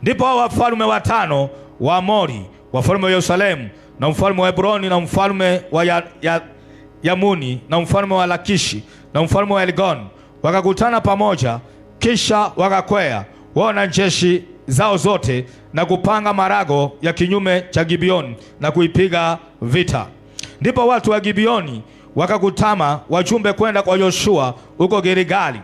Ndipo hao wafalme watano wa Amori, wafalme wa Yerusalemu na mfalme wa Hebroni na mfalme wa Yamuni na mfalme wa Lakishi na mfalme wa Elgon wakakutana pamoja, kisha wakakwea wao na jeshi zao zote na kupanga marago ya kinyume cha Gibeoni na kuipiga vita. Ndipo watu wa Gibeoni wakakutama wajumbe kwenda kwa Yoshua huko Gilgali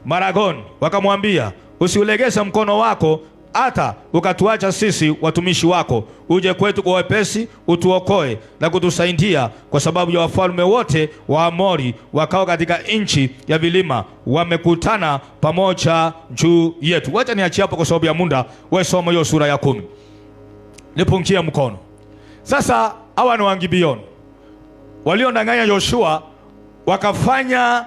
maragoni, wakamwambia, usiulegeze mkono wako hata ukatuacha sisi watumishi wako, uje kwetu kwa wepesi, utuokoe na kutusaidia, kwa sababu ya wafalme wote wa Amori wakao katika nchi ya vilima wamekutana pamoja juu yetu. Wacha niachie hapo kwa sababu ya muda. Wewe soma hiyo sura ya 10. Nipungie mkono. Sasa hawa ni wa Gibeoni waliondanganya Yoshua, wakafanya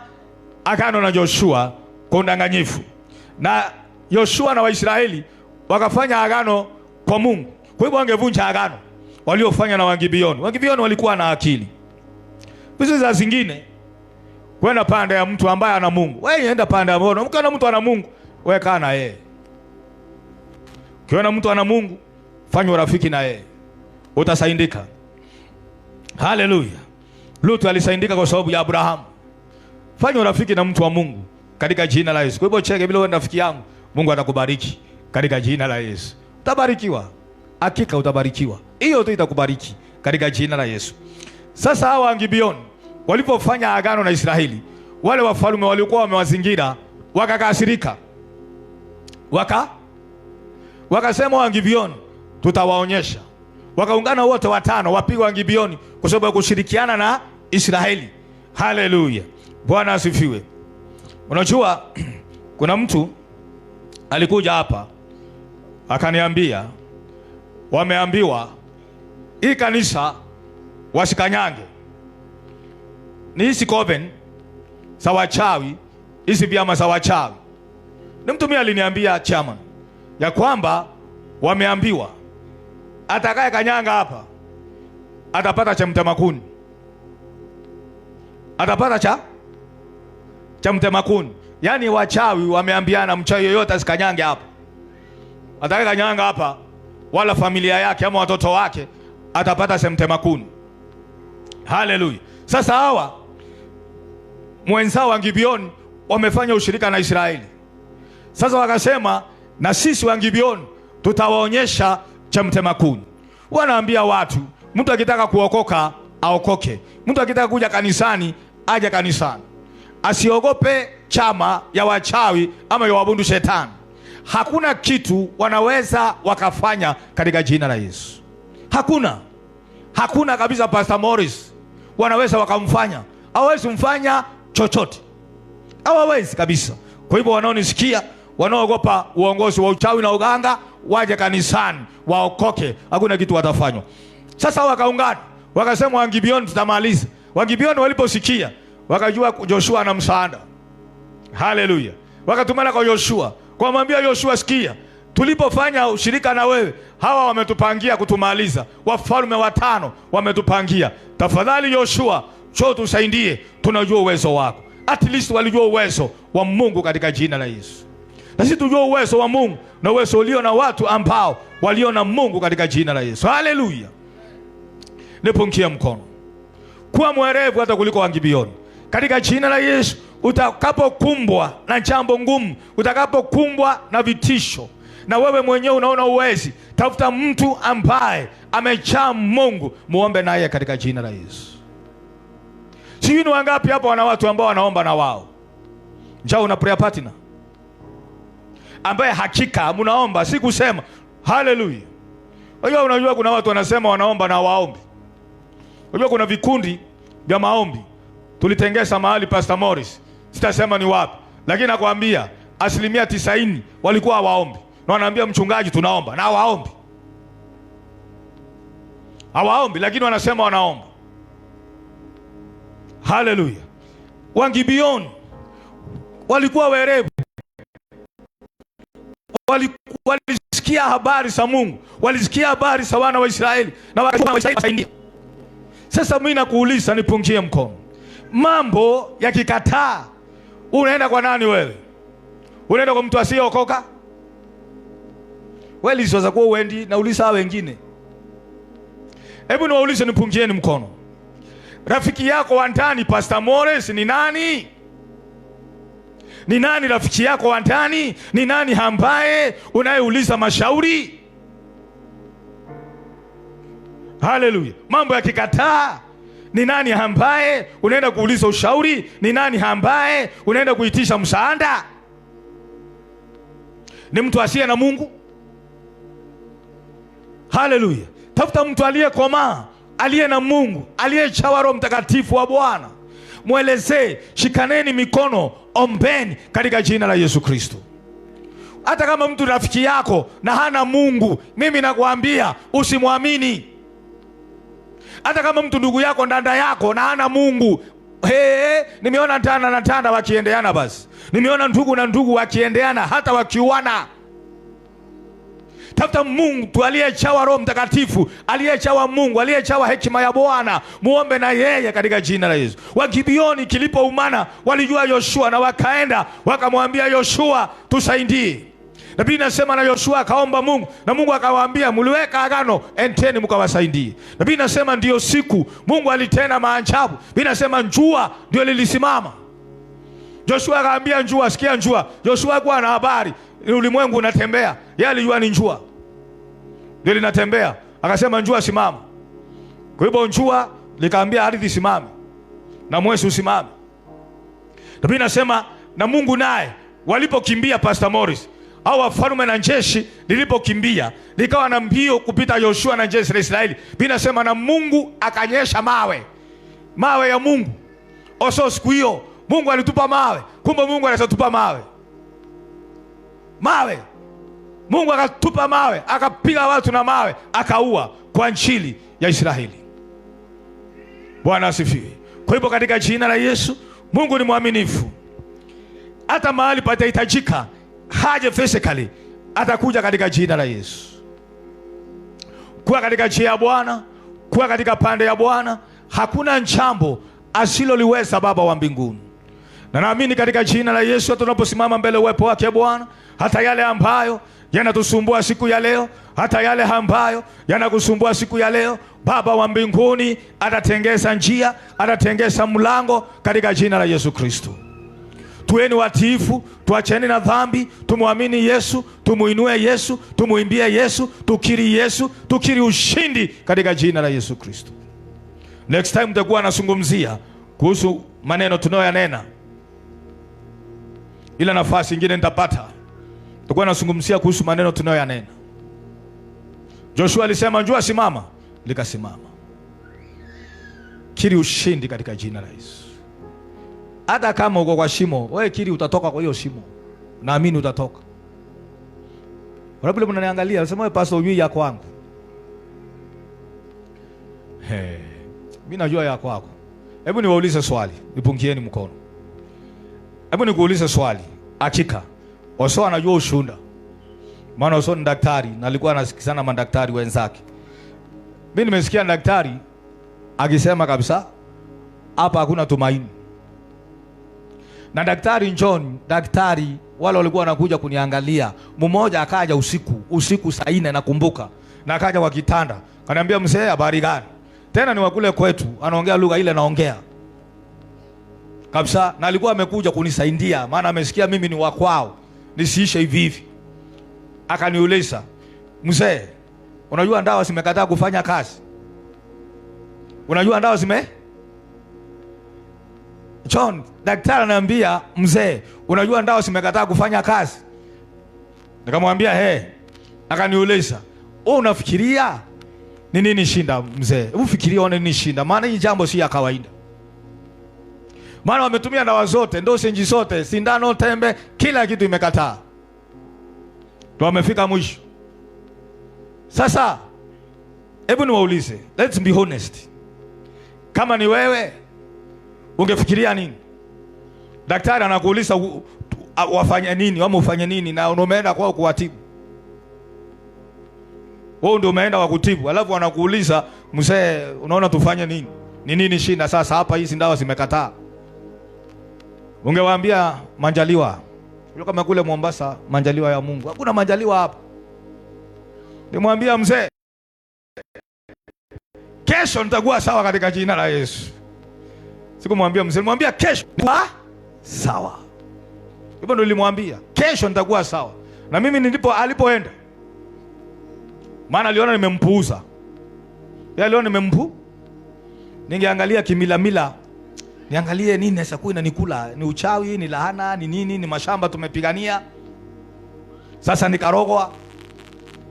agano na Yoshua kwa udanganyifu, na Yoshua na Waisraeli wakafanya agano kwa Mungu. Kwa hivyo wangevunja agano waliofanya na Wagibeoni. Wagibeoni walikuwa na akili. Hizo za zingine kwenda pande ya mtu ambaye ana Mungu. Wewe enda pande ya Mungu. Ukiona mtu ana Mungu, wewe kaa na yeye. Ukiona mtu ana Mungu, fanya urafiki na yeye, utasaidika. Haleluya. Lutu alisaidika kwa sababu ya Abrahamu. Fanya urafiki na mtu wa Mungu katika jina la Yesu. Kwa hivyo cheke bila wewe rafiki yangu, Mungu atakubariki katika jina la Yesu. Utabarikiwa. Hakika utabarikiwa. Hiyo tu itakubariki katika jina la Yesu. Sasa hawa Wagibeoni walipofanya agano na Israeli, wale wafalme walikuwa wamewazingira, wakakasirika. Wakasema Wagibeoni, tutawaonyesha. Wakaungana wote watano wapiga Wagibeoni kwa sababu ya kushirikiana na Israeli. Haleluya. Bwana asifiwe. Unajua kuna mtu alikuja hapa akaniambia, wameambiwa hii kanisa wasikanyange, ni hizi coven za wachawi, hizi vyama za wachawi. Ni mtu mimi aliniambia chairman ya kwamba wameambiwa atakaye kanyanga hapa atapata cha mtemakuni, atapata cha mtemakuni. Yani wachawi wameambiana mchawi yoyote asikanyange hapa. Atakaye kanyanga hapa, wala familia yake ama watoto wake, atapata cha mtemakuni. Haleluya. Sasa hawa mwenzao wa Gibeoni wamefanya ushirika na Israeli. Sasa wakasema na sisi wa Gibeoni tutawaonyesha cha mtemakuni. Wanaambia watu, mtu akitaka kuokoka aokoke. Mtu akitaka kuja kanisani aje kanisani. Asiogope chama ya wachawi ama ya wabundu shetani. Hakuna kitu wanaweza wakafanya katika jina la Yesu. Hakuna kabisa. Pastor Morris wanaweza wakamfanya, hawezi mfanya chochote, hawawezi kabisa. Kwa hivyo wanaonisikia, wanaogopa uongozi wa uchawi na uganga, waje kanisani waokoke, hakuna kitu watafanywa. Sasa wakaungana, wakasema Wagibeoni tutamaliza. Wagibeoni waliposikia, wakajua Joshua ana msaada. Haleluya. Wakatumana kwa Yoshua, kwa mwambia Yoshua, sikia, tulipofanya ushirika na wewe, hawa wametupangia kutumaliza. Wafalme watano wametupangia. Tafadhali Yoshua, njoo tusaidie, tunajua uwezo wako. At least walijua uwezo wa Mungu katika jina la Yesu. Na sisi tujua uwezo wa Mungu na uwezo ulio na watu ambao walio na Mungu katika jina la Yesu. Haleluya. Nipungie mkono. Kuwa mwerevu hata kuliko Wagibeoni katika jina la Yesu. Utakapokumbwa na jambo ngumu, utakapokumbwa na vitisho, na wewe mwenyewe unaona uwezi, tafuta mtu ambaye amejaa Mungu, muombe naye katika jina la Yesu. Sijui ni wangapi hapa wana watu ambao wanaomba na wao. Njoo una prayer partner ambaye hakika mnaomba, si kusema haleluya. Unajua kuna watu wanasema wanaomba na waombi. Unajua kuna vikundi vya maombi tulitengeza mahali Pastor Morris, sitasema ni wapi, lakini nakwambia 90% walikuwa hawaombi, na wanaambia mchungaji tunaomba, na hawaombi lakini wanasema wanaomba. Haleluya. Wangibioni walikuwa werevu, walisikia habari za Mungu, walisikia habari za wana wa Israeli na wakasaidia. Sasa mimi nakuuliza, nipungie mkono, mambo yakikataa unaenda kwa nani wewe? Unaenda kwa mtu asiyeokoka? Wewe lisoza kwa uendi na ulisa wengine. Hebu niwaulize, nipungieni mkono, rafiki yako wa ndani Pastor Morris ni nani? Ni nani rafiki yako wa ndani? Ni nani ambaye unayeuliza mashauri? Haleluya. Mambo yakikataa, ni nani ambaye unaenda kuuliza ushauri? Ni nani ambaye unaenda kuitisha msaada? Ni mtu asiye na Mungu? Haleluya. Tafuta mtu aliyekomaa, aliye na Mungu, aliyejawa Roho Mtakatifu wa Bwana. Mwelezee, shikaneni mikono, ombeni katika jina la Yesu Kristo. Hata kama mtu rafiki yako na hana Mungu, mimi nakwambia usimwamini. Hata kama mtu ndugu yako, dada yako na hana Mungu, nimeona tana na tana wakiendeana, basi nimeona ndugu na ndugu wakiendeana hata wakiuana. Tafuta Mungu aliyejawa Roho Mtakatifu, aliyejawa Mungu, aliyejawa hekima ya Bwana, muombe na yeye katika jina la Yesu. Wagibioni kilipoumana walijua Yoshua na wakaenda wakamwambia Yoshua, tusaidie. Na Biblia inasema na Yoshua akaomba Mungu na Mungu akawaambia, mliweka agano, enteni mkawasaidie. Na Biblia inasema ndio siku Mungu alitenda maajabu. Biblia inasema njua ndio lilisimama. Joshua akaambia njua, sikia njua. Joshua alikuwa na habari ulimwengu unatembea, yeye alijua ni njua ndio linatembea. Akasema njua simama. Kwa hivyo njua likaambia ardhi simame na mwezi usimame. Na Biblia inasema na Mungu naye walipokimbia Pastor Morris, au wafalme na jeshi lilipokimbia likawa na mbio kupita Yoshua na jeshi la Israeli, Biblia inasema na Mungu akanyesha mawe ya Mungu. Oso siku hiyo Mungu alitupa mawe. Kumbe Mungu anatupa mawe. Mungu akatupa mawe, akapiga watu na mawe, akaua kwa ajili ya Israeli. Bwana asifiwe. Kwa hivyo katika jina la Yesu, Mungu ni mwaminifu. Hata mahali patahitajika haje physically, atakuja katika jina la Yesu. Kuwa katika njia ya Bwana, kuwa katika pande ya Bwana, hakuna jambo asiloliweza Baba wa mbinguni. Na naamini katika jina la Yesu, tunaposimama mbele uwepo wake Bwana, hata yale ambayo yanatusumbua siku ya leo, hata yale ambayo yanakusumbua siku ya leo, Baba wa mbinguni atatengeza njia, atatengeza mlango katika jina la Yesu Kristo. Tuweni watiifu, tuacheni na dhambi, tumuamini Yesu, tumuinue Yesu, tumuimbie Yesu, tukiri Yesu, tukiri ushindi katika jina la Yesu Kristo. Next time nitakuwa nazungumzia kuhusu maneno tunayoyanena. Ila nafasi nyingine nitapata, nitakuwa nazungumzia kuhusu maneno tunayoyanena. Joshua alisema njua simama, likasimama. Kiri ushindi katika jina la Yesu. Hata kama uko kwa shimo, wewe kiri utatoka kwa hiyo shimo. Naamini utatoka. Wala mnaniangalia, nasema wewe pastor ujui ya kwangu. Mimi najua ya kwako. Hebu niwaulize swali, nipungieni mkono. Hebu nikuulize swali. Hakika Oso anajua ushunda. Maana Oso ni daktari na alikuwa anasikizana madaktari wenzake. Mimi nimesikia daktari akisema kabisa hapa hakuna tumaini. Na daktari John, daktari wale walikuwa wanakuja kuniangalia, mmoja akaja usiku saa 4 nakumbuka, na akaja kwa kitanda, kaniambia mzee habari gani? Tena ni wakule kwetu, anaongea lugha ile naongea kabisa, na alikuwa amekuja kunisaidia maana amesikia mimi ni wa kwao, nisiishe hivi hivi. Akaniuliza, mzee, unajua ndawa zimekataa kufanya kazi? Unajua ndawa John, daktari ananiambia mzee, unajua ndawa zimekataa kufanya kazi. Nikamwambia akaniuliza, wewe unafikiria ni nini shinda mzee? Hebu fikiria ni nini shinda, maana hii jambo si ya kawaida. Maana wametumia dawa zote, doseji zote, sindano, tembe, kila kitu imekataa. Ndio wamefika mwisho. Sasa hebu niwaulize, let's be honest. Kama ni wewe ungefikiria nini? Daktari anakuuliza wafanye nini, ama ufanye nini, na unaenda kwao kuwatibu. Wewe ndio umeenda wakutibu, alafu wanakuuliza mzee, unaona tufanye nini? Ni nini shida sasa hapa, hizi ndawa zimekataa? Ungewaambia manjaliwa. Yule kama kule Mombasa, manjaliwa ya Mungu. Hakuna manjaliwa hapa. Nimwambia mzee, kesho nitakuwa sawa katika jina la Yesu. Sikumwambia mzee, nimwambia kesho nitakuwa sawa. Hivyo ndio nilimwambia, kesho nitakuwa sawa. Na mimi nilipo alipoenda, maana aliona nimempuuza. Yeye aliona ningeangalia kimila, niangalie nini sasa kwa inanikula, ni uchawi, ni laana, ni nini, ni mashamba tumepigania. Sasa nikarogwa.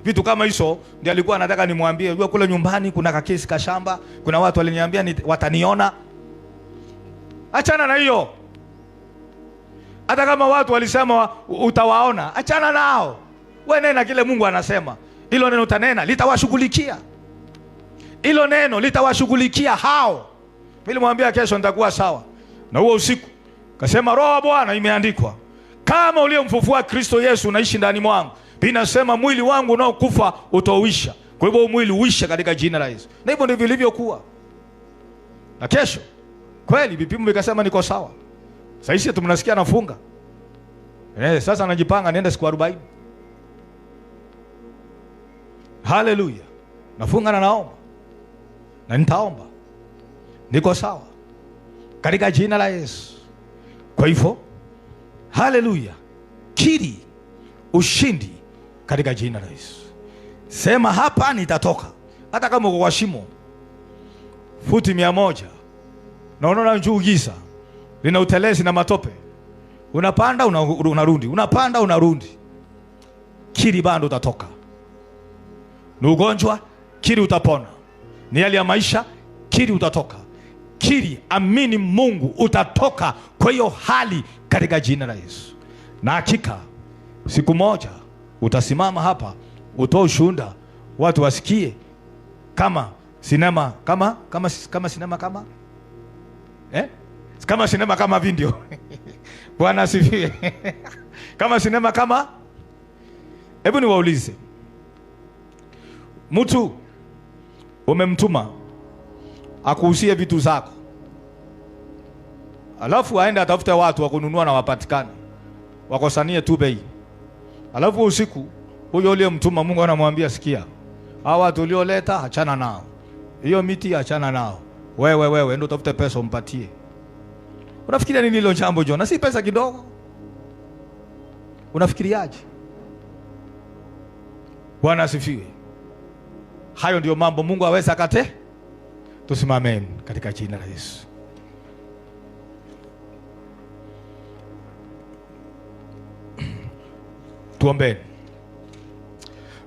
Vitu kama hizo ndio alikuwa anataka nimwambie. Unajua kule nyumbani kuna kakesi ka shamba, kuna watu waliniambia wataniona. Achana na hiyo. Hata kama watu walisema utawaona, achana nao. Wewe nena kile Mungu anasema. Hilo neno utanena litawashughulikia. Hilo neno litawashughulikia hao. Nilimwambia kesho nitakuwa sawa. Na huo usiku kasema, Roho wa Bwana imeandikwa, kama uliyemfufua Kristo Yesu unaishi ndani mwangu. Binasema mwili wangu unaokufa utauisha. Kwa hivyo mwili uisha katika jina la Yesu. Na hivyo ndivyo ilivyokuwa. Na kesho kweli vipimo vikasema niko sawa. Sasa hivi tumnasikia nafunga. Sasa najipanga niende siku 40. Haleluya. Nafunga na naomba. Na nitaomba. Niko sawa katika jina la Yesu. Kwa hivyo haleluya, kiri ushindi katika jina la Yesu. Sema hapa nitatoka. Hata kama uko kwa shimo futi 100 na unaona juu giza lina utelezi na matope, unapanda unarudi, unapanda unarudi, kiri bado utatoka. Ni ugonjwa, kiri utapona. Ni hali ya maisha, kiri utatoka. Kiri, amini Mungu, utatoka kwa hiyo hali katika jina la Yesu. Na hakika siku moja utasimama hapa, utoe ushuhuda, watu wasikie kama sinema, kama sinema, kama sinema, kama video. Bwana asifiwe. Kama sinema, kama. Hebu niwaulize, mtu umemtuma akuuzie vitu zako, alafu aende atafute watu wa kununua na wapatikane, wakosanie tu bei. Alafu usiku huyo uliyemtuma Mungu anamwambia, sikia, hawa watu ulioleta achana nao, hiyo miti achana nao, wewe ndio utafute pesa umpatie. Unafikiria nini hilo jambo John? Na si pesa kidogo. Unafikiriaje? Bwana asifiwe. Hayo ndio mambo Mungu aweza kate. Tusimameni katika jina la Yesu. Tuombeni.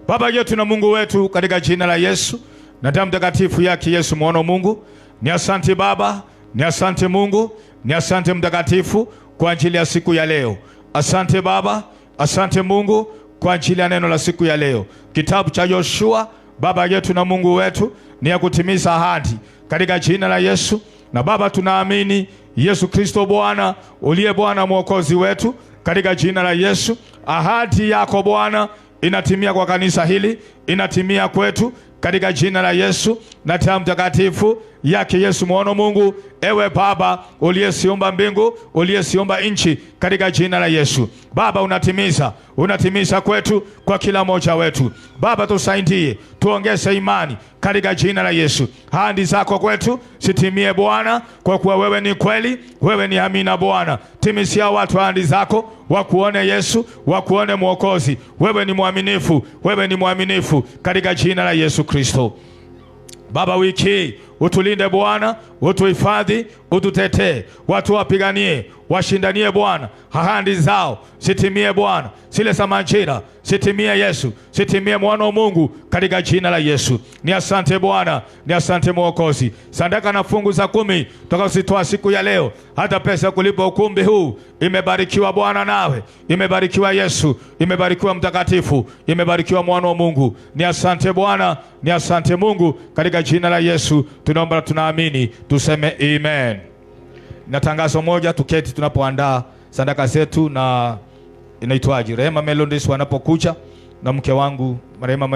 Baba yetu na Mungu wetu, katika jina la Yesu na damu takatifu yake Yesu mwana wa Mungu, ni asante Baba, ni asante Mungu, ni asante mtakatifu kwa ajili ya siku ya leo. Asante Baba, asante Mungu kwa ajili ya neno la siku ya leo. Kitabu cha Yoshua, Baba yetu na Mungu wetu, ni ya kutimiza ahadi katika jina la Yesu. Na Baba, tunaamini Yesu Kristo Bwana, uliye Bwana mwokozi wetu, katika jina la Yesu, ahadi yako Bwana inatimia kwa kanisa hili, inatimia kwetu katika jina la Yesu na damu mtakatifu yake Yesu mwana wa Mungu. Ewe Baba uliyesiumba mbingu, uliyesiumba nchi, katika jina la Yesu Baba, unatimiza kwetu kwa kila mmoja wetu. Baba, tusaidie, tuongeze imani katika jina la Yesu. Ahadi zako kwetu sitimie Bwana, kwa kuwa wewe ni kweli, wewe ni amina Bwana. Timisia watu ahadi zako, wakuone Yesu, wakuone Mwokozi. Wewe ni mwaminifu, wewe ni mwaminifu katika jina la Yesu Kristo. Baba, wiki utulinde Bwana, utuhifadhi, ututetee, watu wapiganie, washindanie Bwana, ahadi zao sitimie Bwana, zile za majira sitimie Yesu, sitimie mwana wa Mungu, katika jina la Yesu. Ni asante Bwana, ni asante Mwokozi. Sadaka na fungu za 10 tutakazitoa siku ya leo, hata pesa kulipa ukumbi huu imebarikiwa Bwana, nawe imebarikiwa Yesu, imebarikiwa Mtakatifu, imebarikiwa mwana wa Mungu. Ni asante Bwana, ni asante Mungu, katika jina la Yesu tunaomba, tunaamini, tuseme amen. Na tangazo moja, tuketi tunapoandaa sadaka zetu, na inaitwaje, Rehema Melodies wanapokuja na mke wangu Rehema